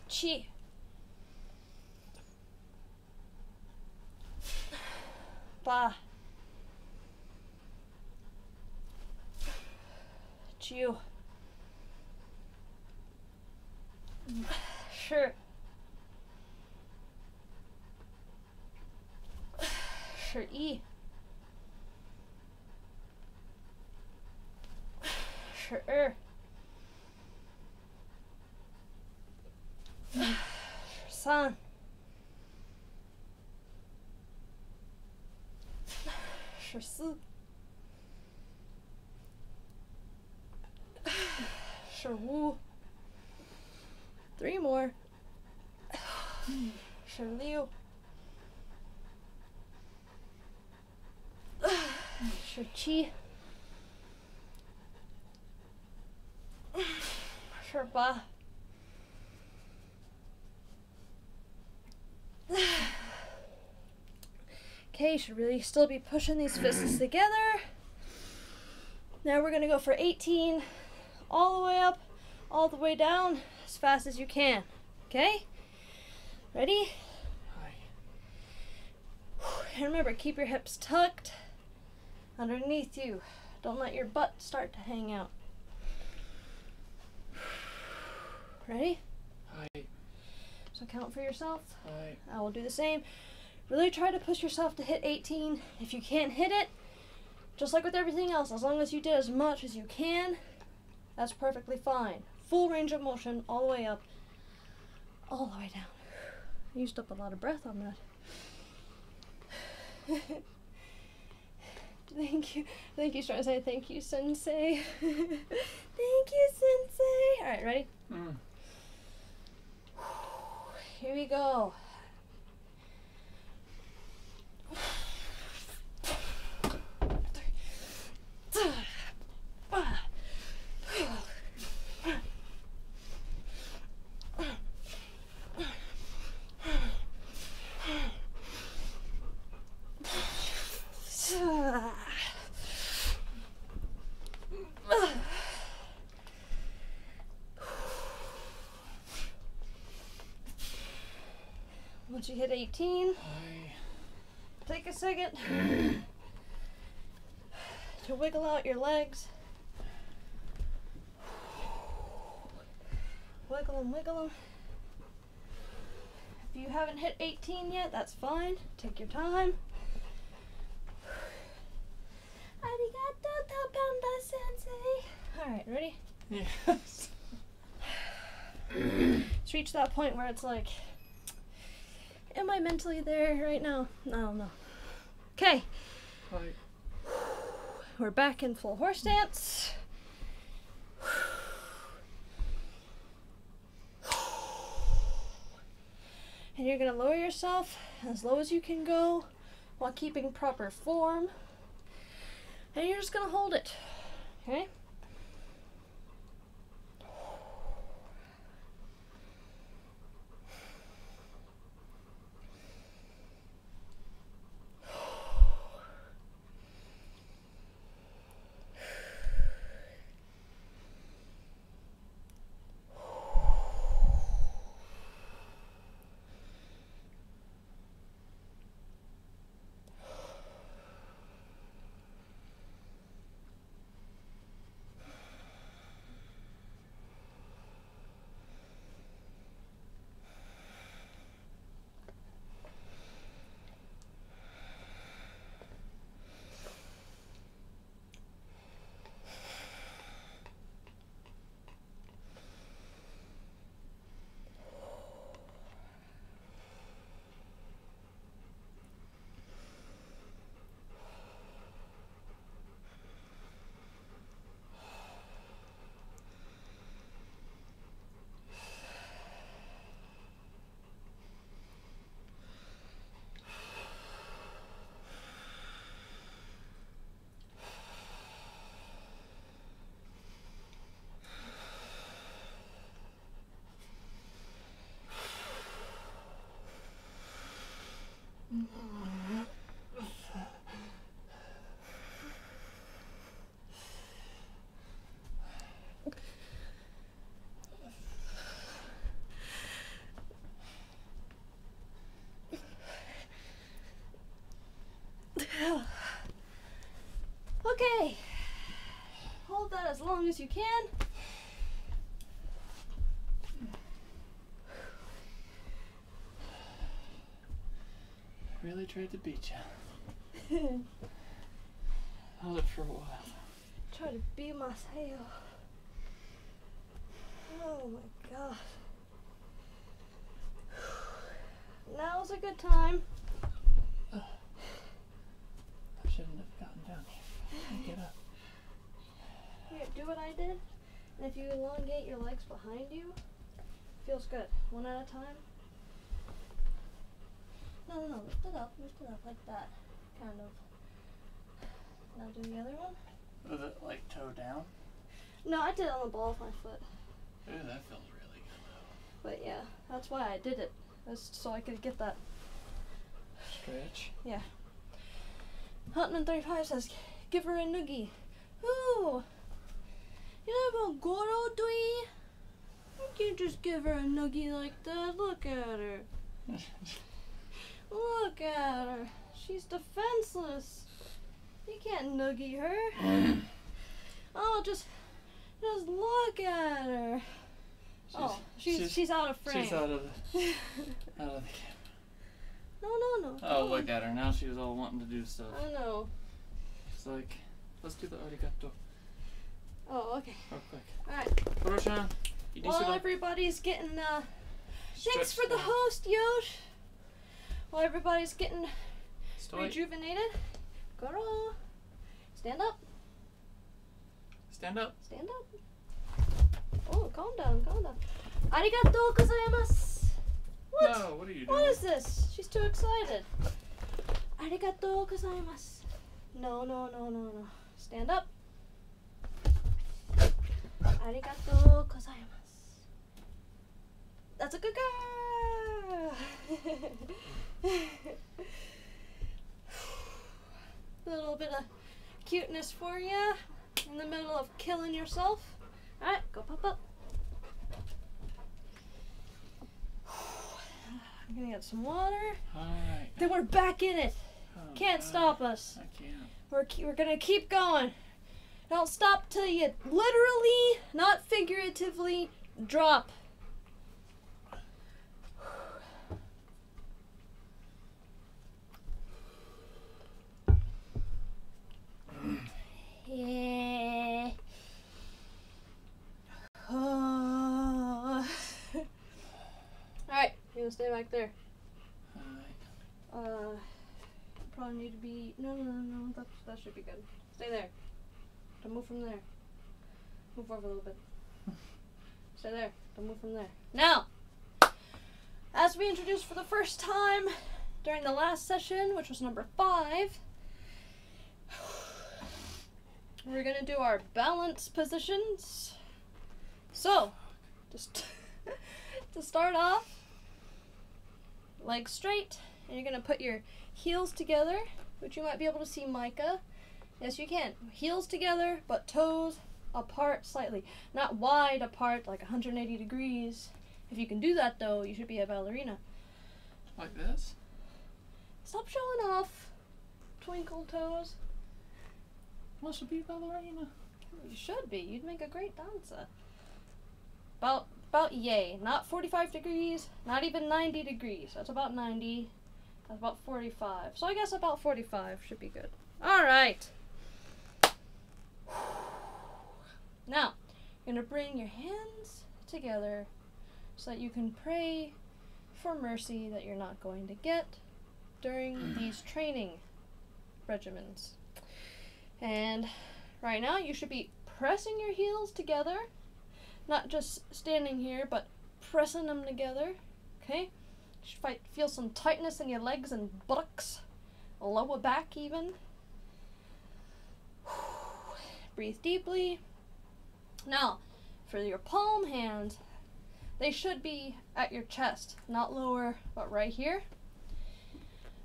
Qi. Ba. Jiu. Shi. Shi Yi. Shi Er. Shi San. Shi Si. Shi Wu. 3 more. Shi Liu. your chi. Sure, ba. Okay, you should really still be pushing these fists together. Now we're gonna go for 18, all the way up, all the way down, as fast as you can. Okay? Ready? And remember, keep your hips tucked underneath you. Don't let your butt start to hang out. Ready? Aye. So count for yourself. Aye. I will do the same. Really try to push yourself to hit 18. If you can't hit it, just like with everything else, as long as you did as much as you can, that's perfectly fine. Full range of motion all the way up, all the way down. I used up a lot of breath on that. Thank you. I think he's trying to say thank you, Sensei. Thank you, Sensei. Alright, ready? Here we go. Once you hit 18, take a second to wiggle out your legs. Wiggle them, wiggle them. If you haven't hit 18 yet, that's fine. Take your time. Arigato, Panda Sensei. Alright, ready? Yes. Let's reach that point where it's like, am I mentally there right now? I don't know. Okay. Aye. We're back in full horse stance. And you're going to lower yourself as low as you can go while keeping proper form. And you're just going to hold it. Okay? Okay. Hold that as long as you can. Really tried to beat you. Held it for a while. Try to beat myself. Oh my god. Now's a good time. I shouldn't have gotten down here. Get up. Here, do what I did. And if you elongate your legs behind you, feels good. One at a time. No, lift it up like that. Kind of. Now do the other one. Was it like toe down? No, I did it on the ball of my foot. Ooh, that feels really good But yeah, that's why I did it. That's so I could get that. though. Stretch. Yeah. Huntman35 says, give her a noogie. Ooh. You know about Goro Dui? You can't just give her a noogie like that. Look at her. Look at her. She's defenseless. You can't noogie her. Oh, just look at her. She's out of frame. She's out of the camera. No. Oh, look at her. Now she's all wanting to do stuff. I know. She's like, let's do the arigato. Oh, okay. Real quick. Alright. Kuroshan, While everybody's getting, thanks for the out. host, Yosh. While everybody's getting Stoic. rejuvenated, Goro, stand up. Stand up. Stand up. Oh, calm down. Arigatou gozaimasu. What? No, what are you doing? What is this? She's too excited. Arigatou gozaimasu. No. Stand up. Arigatou gozaimasu. That's a good girl. A little bit of cuteness for you in the middle of killing yourself. Alright, go pop up. I'm gonna get some water. Alright. Then we're back in it. Oh, Can't God. stop us. I can't. We're gonna keep going. Don't stop till you literally, not figuratively, drop. Yeah. Alright, you gonna stay back there. Alright. Probably need to be. No. That should be good. Stay there. Don't move from there. Move over a little bit. Stay there. Don't move from there. Now, as we introduced for the first time during the last session, which was number 5, we're gonna do our balance positions. So, just to start off, legs straight, and you're gonna put your heels together, which you might be able to see Micah. Yes, you can. Heels together, but toes apart slightly. Not wide apart, like 180 degrees. If you can do that, though, you should be a ballerina. Like this? Stop showing off, twinkle toes. I should be a ballerina. You should be. You'd make a great dancer. About yay. Not 45 degrees, not even 90 degrees. That's about 90. That's about 45. So I guess about 45 should be good. All right. Now, you're going to bring your hands together so that you can pray for mercy that you're not going to get during these training regimens. And right now, you should be pressing your heels together, not just standing here, but pressing them together, okay? You should feel some tightness in your legs and buttocks, lower back even. Breathe deeply. Now, for your palm hands, they should be at your chest, not lower, but right here.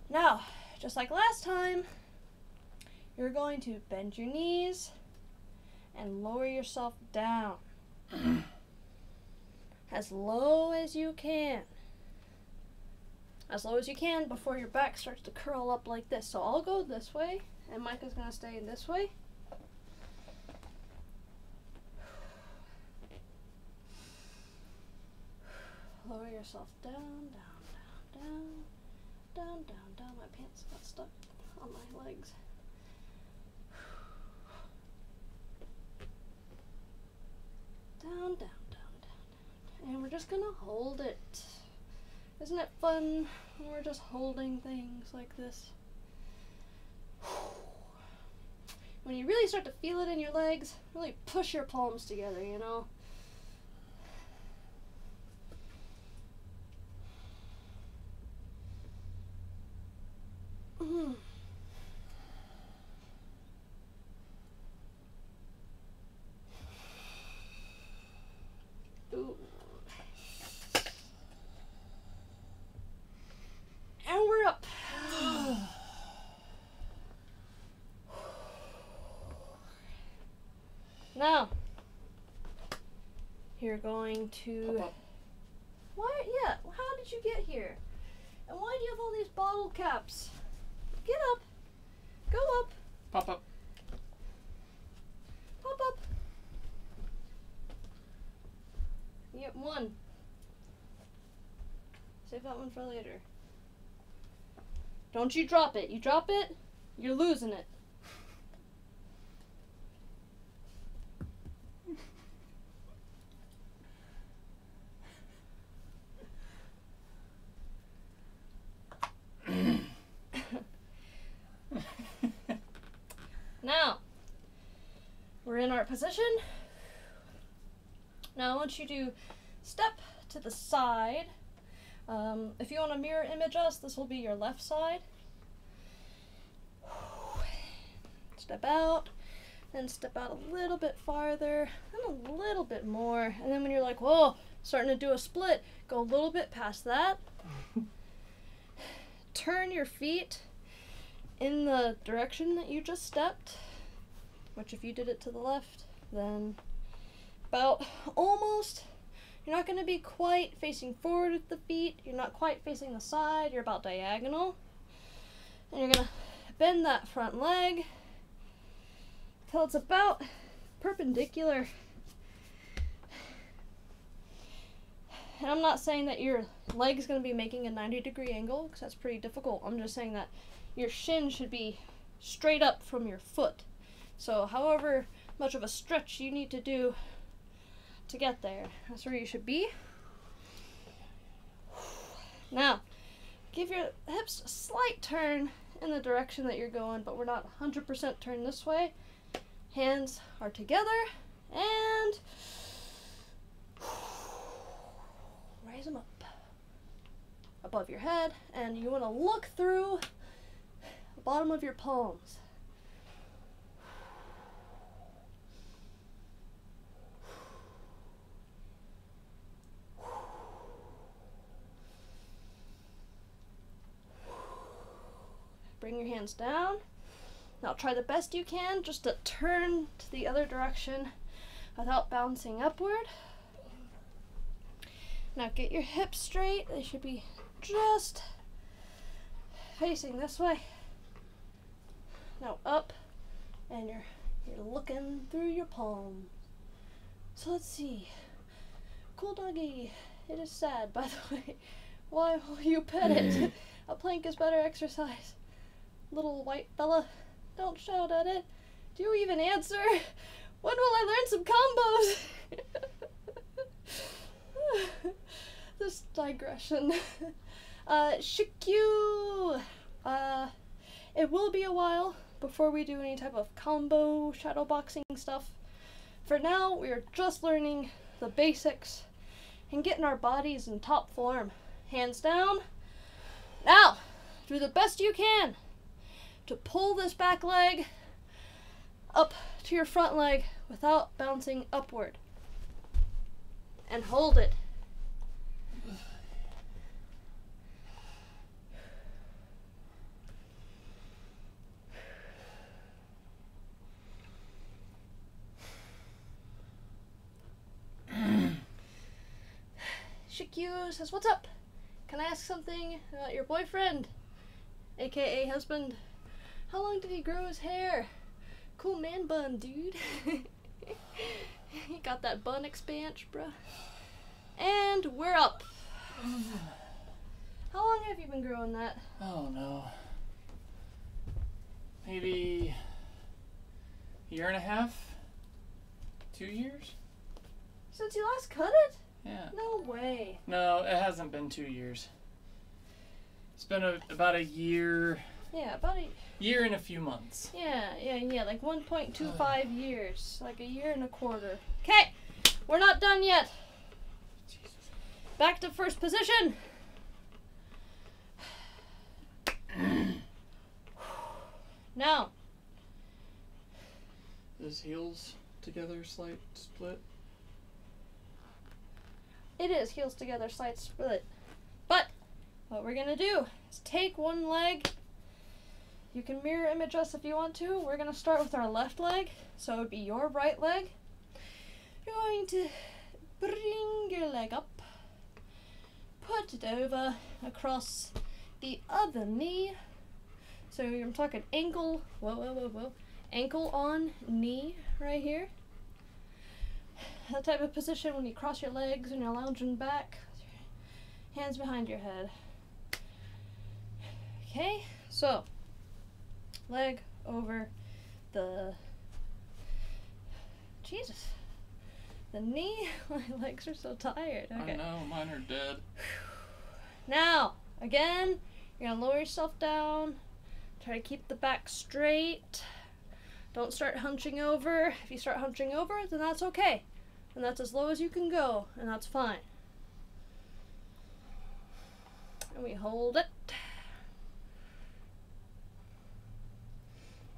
Now, just like last time, you're going to bend your knees and lower yourself down. As low as you can. As low as you can before your back starts to curl up like this. So I'll go this way, and Micah's going to stay this way. Lower yourself down. My pants got stuck on my legs. Down. And we're just gonna hold it. Isn't it fun when we're just holding things like this? When you really start to feel it in your legs, really push your palms together, you know? you're going to... Pop up. Why? Yeah, how did you get here? And why do you have all these bottle caps? Get up. Go up. Pop up. Pop up. You get one. Save that one for later. Don't you drop it. You drop it, you're losing it. Now, we're in our position. Now I want you to step to the side. If you want to mirror image us, this will be your left side. Step out, then step out a little bit farther, and a little bit more. And then when you're like, whoa, starting to do a split, go a little bit past that. Turn your feet in the direction that you just stepped, which if you did it to the left, then about almost, you're not going to be quite facing forward with the feet, you're not quite facing the side, you're about diagonal. And you're going to bend that front leg till it's about perpendicular. And I'm not saying that your leg is going to be making a 90-degree angle, because that's pretty difficult. I'm just saying that your shin should be straight up from your foot. So however much of a stretch you need to do to get there, that's where you should be. Now, give your hips a slight turn in the direction that you're going, but we're not 100% turned this way. Hands are together, and raise them up above your head, and you want to look through the bottom of your palms. Bring your hands down. Now try the best you can just to turn to the other direction without bouncing upward. Now get your hips straight. They should be just facing this way. Now up, and you're looking through your palm. So let's see. Cool doggy. It is sad, by the way. Why will you pet it? A plank is better exercise. Little white fella, don't shout at it. Do you even answer? When will I learn some combos? This digression. Shikyu! It will be a while before we do any type of combo shadow boxing stuff. For now, we are just learning the basics and getting our bodies in top form. Hands down. Now, do the best you can to pull this back leg up to your front leg without bouncing upward. And hold it. Shikyu says, what's up? Can I ask something about your boyfriend? AKA husband. How long did he grow his hair? Cool man bun, dude. He got that bun expansion, bruh. And we're up. How long have you been growing that? Oh no. Maybe a year and a half? 2 years? Since you last cut it? Yeah. No way. No, it hasn't been 2 years. It's been about a year. Yeah, about a year and a few months. Yeah, like 1.25 years. Like a year and a quarter. Okay, we're not done yet. Jesus. Back to first position. Now. Is heels together slight split? It is heels together, slight split. But what we're going to do is take one leg. You can mirror image us if you want to. We're going to start with our left leg. So it would be your right leg. You're going to bring your leg up, put it over across the other knee. So I'm talking ankle, ankle on knee right here. That type of position when you cross your legs and you're lounging back, hands behind your head. Okay, so leg over the, Jesus, the knee. My legs are so tired. Okay. I know, mine are dead. Now, again, you're gonna lower yourself down. Try to keep the back straight. Don't start hunching over. If you start hunching over, then that's okay. And that's as low as you can go, and that's fine. And we hold it.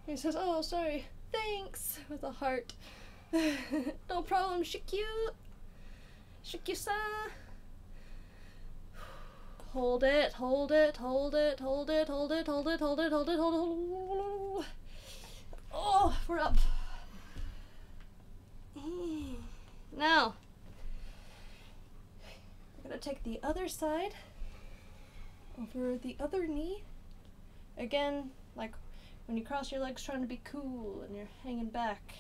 He says, oh, sorry, thanks, with a heart. No problem, Shikyu. Shikyu-san. Hold it, hold it, hold it, hold it, hold it, hold it, hold it, hold it, hold it. Oh, we're up. Now, we're going to take the other side over the other knee. Again, like when you cross your legs trying to be cool and you're hanging back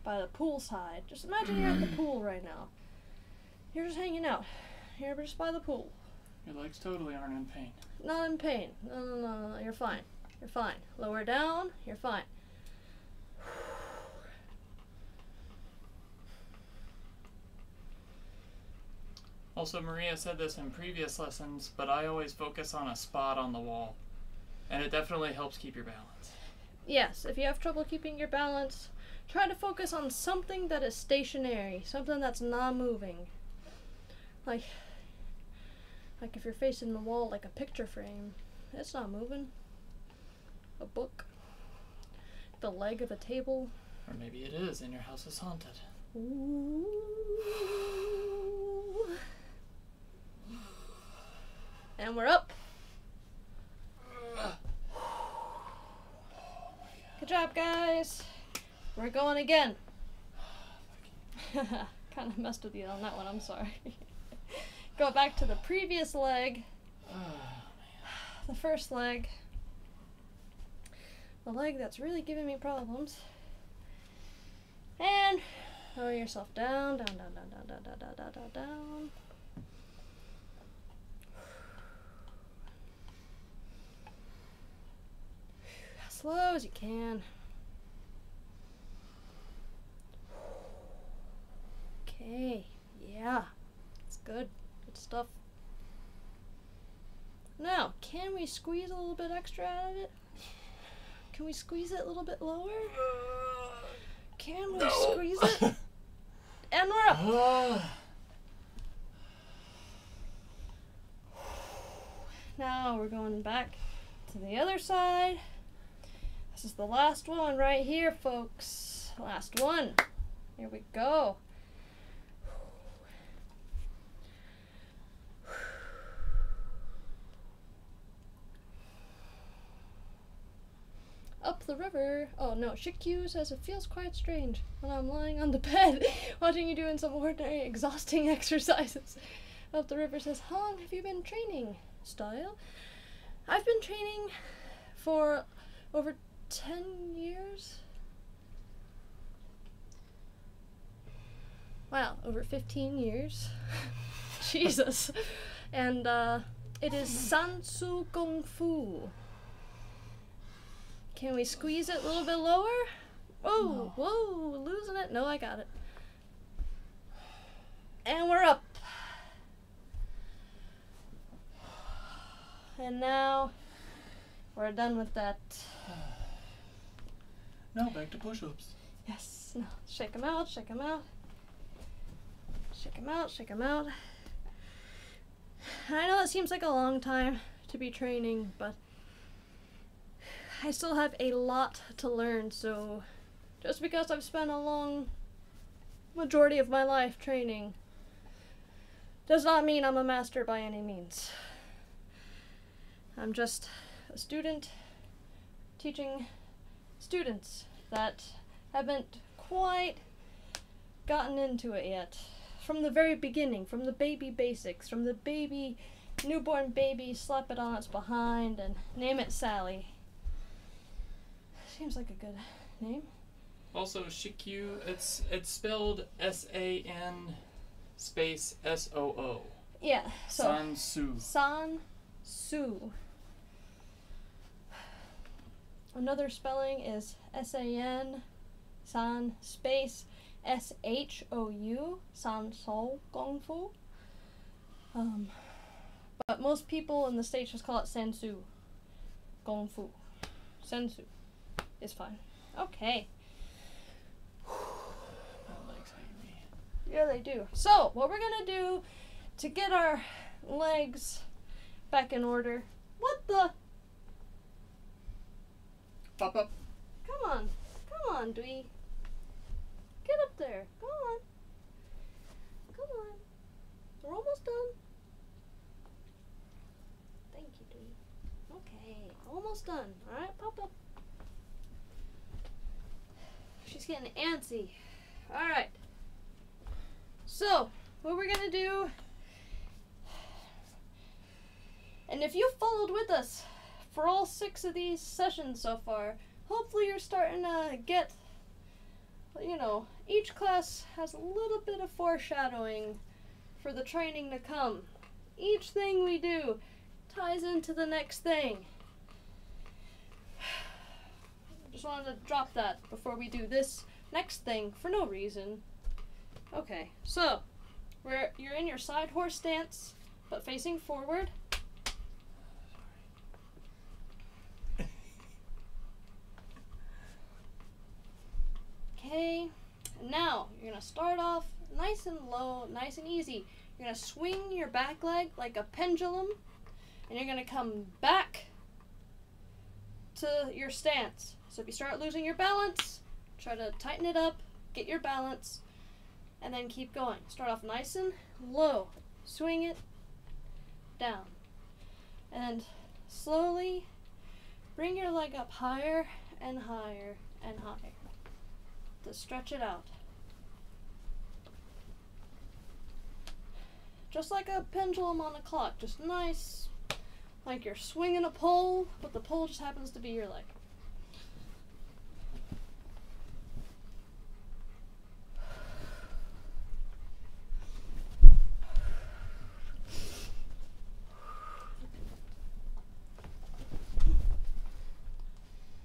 by the pool side. Just imagine you're at the pool right now. You're just hanging out. You're just by the pool. Your legs totally aren't in pain. Not in pain. No, you're fine. You're fine. Lower down, you're fine. Also, Maria said this in previous lessons, but I always focus on a spot on the wall. And it definitely helps keep your balance. Yes, if you have trouble keeping your balance, try to focus on something that is stationary, something that's not moving. Like if you're facing the wall like a picture frame, it's not moving. A book. The leg of a table. Or maybe it is, and your house is haunted. Ooh. And we're up. Good job, guys. We're going again. Kind of messed with you on that one, I'm sorry. Go back to the previous leg. The first leg. The leg that's really giving me problems. And lower yourself down, down, down, down, down, down, down, down, down, down, down. As slow as you can. Okay, yeah, it's good. Good stuff. Now, can we squeeze a little bit extra out of it? Can we squeeze it a little bit lower? Can we squeeze it? And we're up. Now we're going back to the other side. This is the last one right here, folks. Last one. Here we go. Up the river. Oh no, Shikyu says it feels quite strange when I'm lying on the bed watching you doing some ordinary exhausting exercises. Up the river says, how long have you been training, Style? I've been training for over 10 years. Wow, over 15 years. Jesus. And it is San Soo Kung Fu. Can we squeeze it a little bit lower? Oh, whoa, losing it. No, I got it. And we're up. And now we're done with that. Now back to push-ups. Yes. No, shake them out, shake them out. Shake them out, shake them out. I know it seems like a long time to be training, but I still have a lot to learn, so just because I've spent a long majority of my life training does not mean I'm a master by any means. I'm just a student teaching students that haven't quite gotten into it yet. from the very beginning, from the baby basics, from the baby, newborn baby, slap it on its behind and name it Sally. Seems like a good name. Also, Shikyu, it's spelled S-A-N space S-O-O. Yeah, so San Soo. San Soo. Another spelling is S-A-N, San space S-H-O-U, San Soo Kung Fu. But most people in the States just call it San Soo Kung Fu. San Soo is fine. Okay. My legs hate me. Yeah, they do. So, what we're gonna do to get our legs back in order. What the? Pop up. Come on, Dwee. Get up there. Come on. We're almost done. Thank you, Dwee. Okay, almost done. Alright, pop up. She's getting antsy. Alright. So, what we're gonna do, and if you followed with us for all 6 of these sessions so far, hopefully you're starting to get, each class has a little bit of foreshadowing for the training to come. Each thing we do ties into the next thing. Just wanted to drop that before we do this next thing for no reason. Okay, so you're in your side horse stance, but facing forward. Okay, and now you're gonna start off nice and low, nice and easy. You're gonna swing your back leg like a pendulum, and you're gonna come back to your stance. So if you start losing your balance, try to tighten it up, get your balance, and then keep going. Start off nice and low, swing it down, and slowly bring your leg up higher and higher and higher to stretch it out. Just like a pendulum on a clock, just nice, like you're swinging a pole, but the pole just happens to be your leg.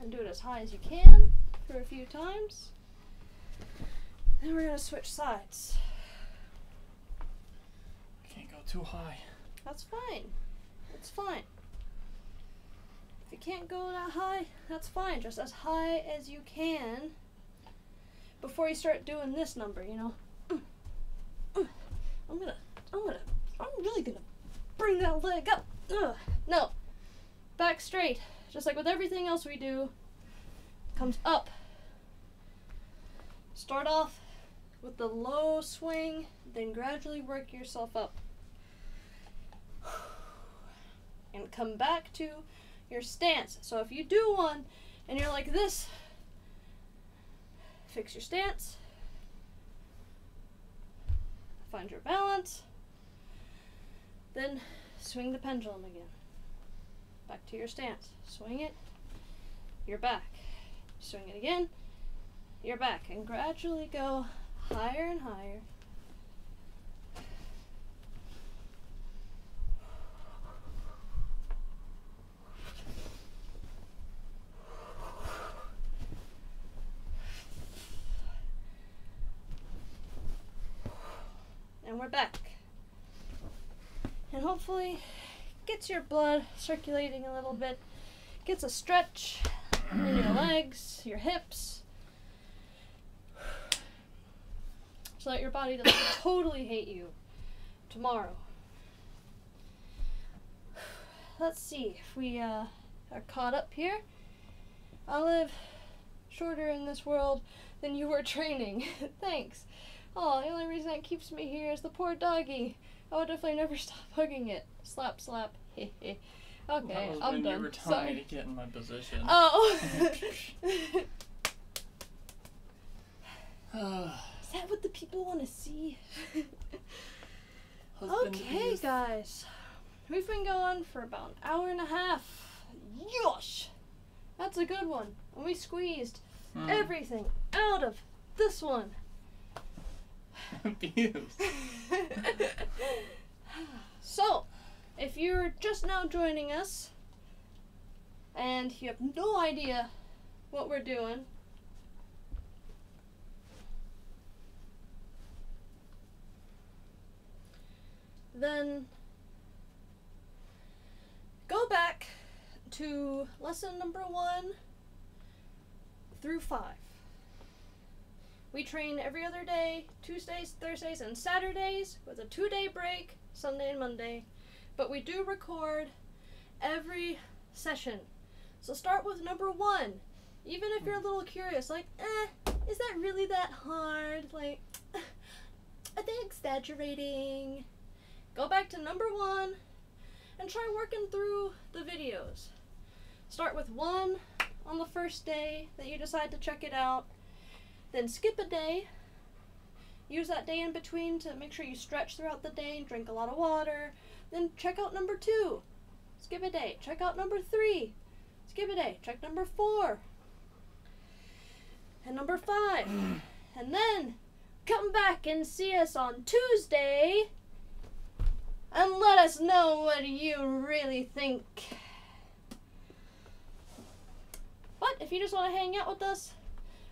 And do it as high as you can for a few times. Then we're going to switch sides. Can't go too high. That's fine. It's fine. If you can't go that high, that's fine. Just as high as you can before you start doing this number, I'm really gonna bring that leg up. No. Back straight. Just like with everything else we do, comes up. Start off with the low swing, then gradually work yourself up. And come back to your stance. So if you do one and you're like this, fix your stance, find your balance, then swing the pendulum again. Back to your stance. Swing it, you're back. Swing it again, you're back. And gradually go higher and higher. And we're back. And hopefully gets your blood circulating a little bit, gets a stretch in your legs, your hips, so that your body doesn't totally hate you tomorrow. Let's see if we are caught up here. I live shorter in this world than you were training. Thanks. Oh, the only reason that keeps me here is the poor doggy. I would definitely never stop hugging it. Slap, slap. Okay, That was I'm when done. you were telling Sorry. me to get in my position. Oh. Is that what the people want to see? Husband Okay, abuse. guys. We've been going for about an hour and a half. Yosh! That's a good one. And we squeezed everything out of this one. Abuse. So, if you're just now joining us and you have no idea what we're doing, then go back to lesson number 1 through 5. We train every other day, Tuesdays, Thursdays, and Saturdays, with a 2-day break, Sunday and Monday. But we do record every session. So start with number 1. Even if you're a little curious, like, is that really that hard? Like, are they exaggerating? Go back to number 1 and try working through the videos. Start with 1 on the first day that you decide to check it out. Then skip a day. Use that day in between to make sure you stretch throughout the day and drink a lot of water. Then check out number 2. Skip a day. Check out number 3. Skip a day. Check number 4. And number 5. And then come back and see us on Tuesday and let us know what you really think. But if you just want to hang out with us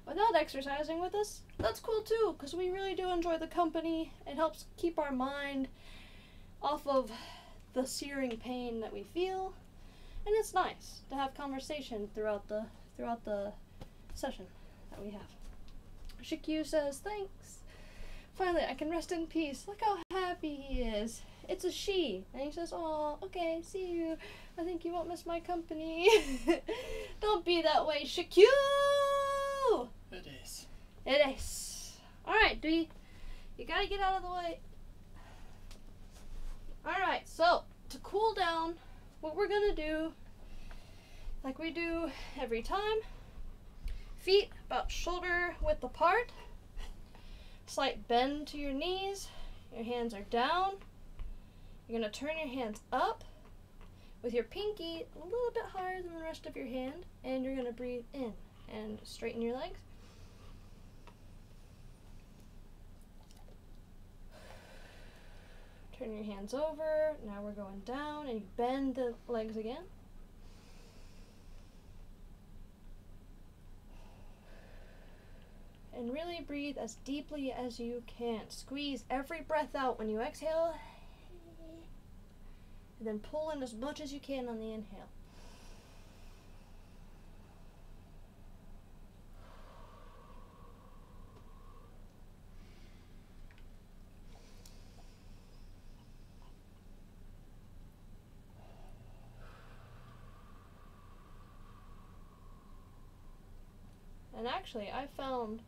without exercising with us, that's cool too, because we really do enjoy the company. It helps keep our mind off of the searing pain that we feel, and it's nice to have conversation throughout the session that we have. Shikyu says, thanks. Finally, I can rest in peace. Look how happy he is. It's a she. And he says, oh, okay, see you. I think you won't miss my company. Don't be that way, Shikyu! It is. It is. Alright, Dee. You gotta get out of the way. Alright, so, to cool down, what we're gonna do, like we do every time, feet about shoulder width apart, slight bend to your knees, your hands are down, you're gonna turn your hands up, with your pinky a little bit higher than the rest of your hand, and you're gonna breathe in and straighten your legs. Turn your hands over. Now we're going down, and you bend the legs again. And really breathe as deeply as you can. Squeeze every breath out when you exhale. And then pull in as much as you can on the inhale. And actually, I found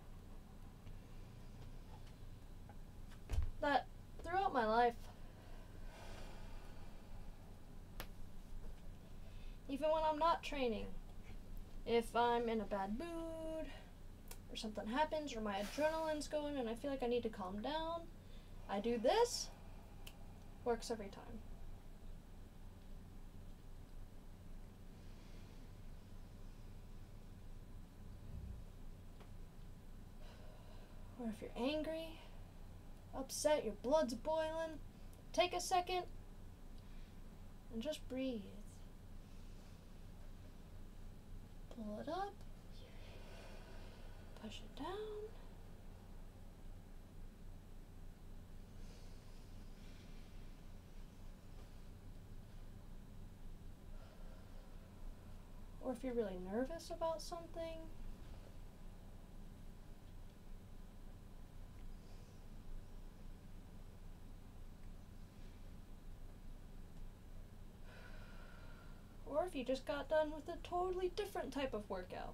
that throughout my life, even when I'm not training, if I'm in a bad mood, or something happens, or my adrenaline's going and I feel like I need to calm down, I do this. Works every time. Or if you're angry, upset, your blood's boiling, take a second and just breathe. Pull it up, push it down. Or if you're really nervous about something, or if you just got done with a totally different type of workout.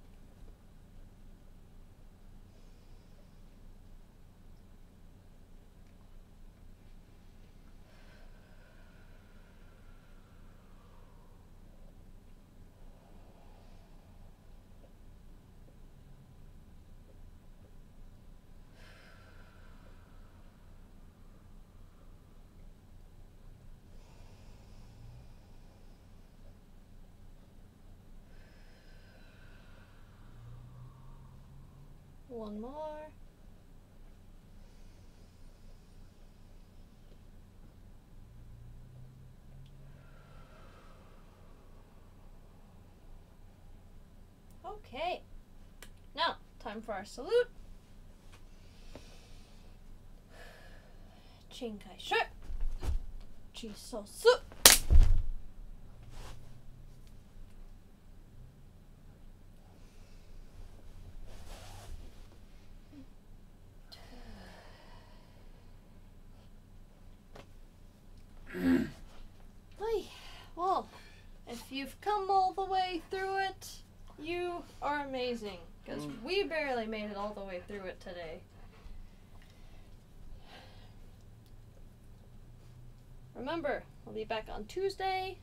One more. Okay. Now, time for our salute. Chin Kai Shuk. Chi So Su. Well, if you've come all the way through it, you are amazing. Because we barely made it all the way through it today. Remember, we'll be back on Tuesday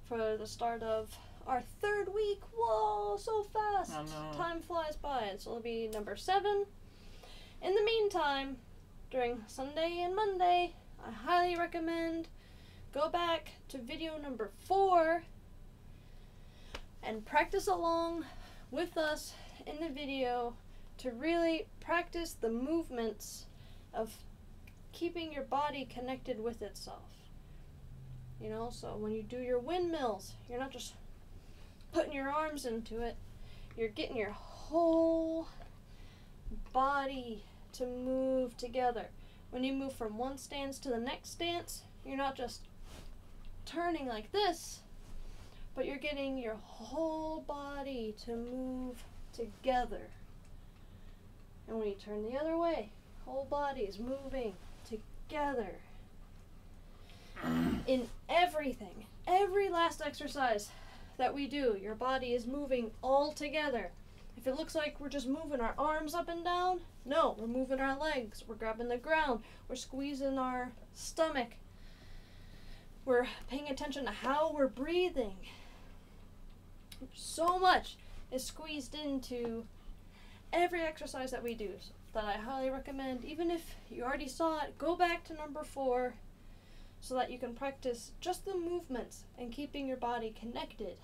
for the start of our 3rd week. Whoa, so fast! I know. Time flies by. So it'll be number 7. In the meantime, during Sunday and Monday, I highly recommend go back to video number 4 and practice along with us in the video to really practice the movements of keeping your body connected with itself. You know, so when you do your windmills, you're not just putting your arms into it, you're getting your whole body to move together. When you move from one stance to the next stance, you're not just turning like this, but you're getting your whole body to move together. And when you turn the other way, whole body is moving together. In everything, every last exercise that we do, your body is moving all together. If it looks like we're just moving our arms up and down, no, we're moving our legs, we're grabbing the ground, we're squeezing our stomach, we're paying attention to how we're breathing. So much is squeezed into every exercise that we do that I highly recommend. Even if you already saw it, go back to number 4 so that you can practice just the movements and keeping your body connected.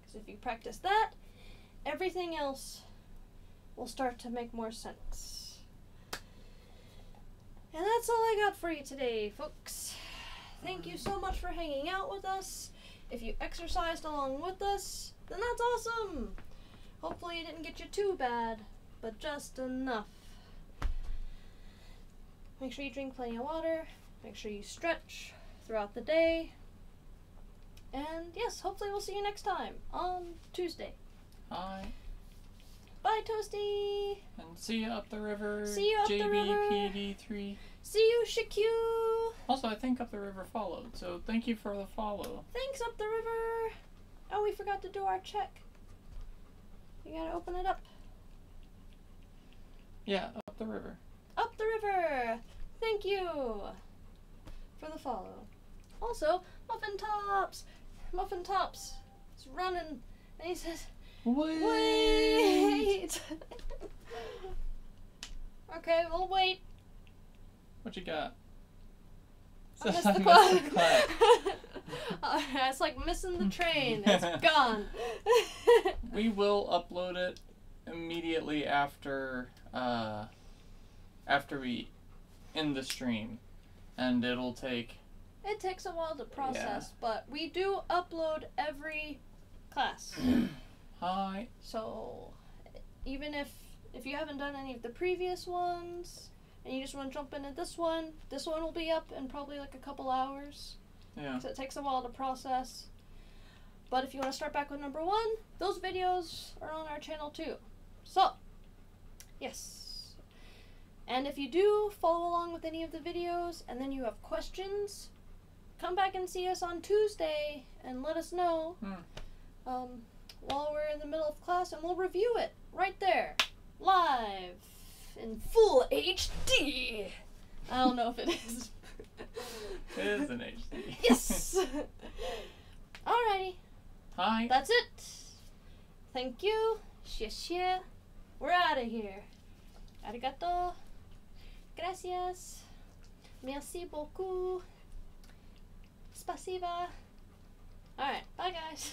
Because if you practice that, everything else will start to make more sense. And that's all I got for you today, folks. Thank you so much for hanging out with us. If you exercised along with us, then that's awesome. Hopefully it didn't get you too bad, but just enough. Make sure you drink plenty of water. Make sure you stretch throughout the day. And yes, hopefully we'll see you next time on Tuesday. Hi. Bye, Toasty. And see you up the river. See you up the river. JBPD3. See you, Shikyu. Also, I think Up the River followed, so thank you for the follow. Thanks, Up the River. Oh, we forgot to do our check. You gotta open it up. Yeah, Up the River. Up the River. Thank you for the follow. Also, Muffin Tops. Muffin Tops is running, and he says, Wait! Okay, we'll wait. What you got? I missed the clap. It's like missing the train. It's gone. We will upload it immediately after we end the stream, and it'll take. It takes a while to process, but we do upload every class. Hi. So even if you haven't done any of the previous ones and you just want to jump into this one will be up in probably like a couple hours. Yeah. So it takes a while to process. But if you want to start back with number 1, those videos are on our channel too. So, yes. And if you do follow along with any of the videos and then you have questions, come back and see us on Tuesday and let us know while we're in the middle of class, and we'll review it right there, live, in full HD. I don't know if it is. It is an HD. Yes! Alrighty. Hi. That's it. Thank you. Xie. We're out of here. Arigato. Gracias. Merci beaucoup. Spasiba. Alright, bye guys.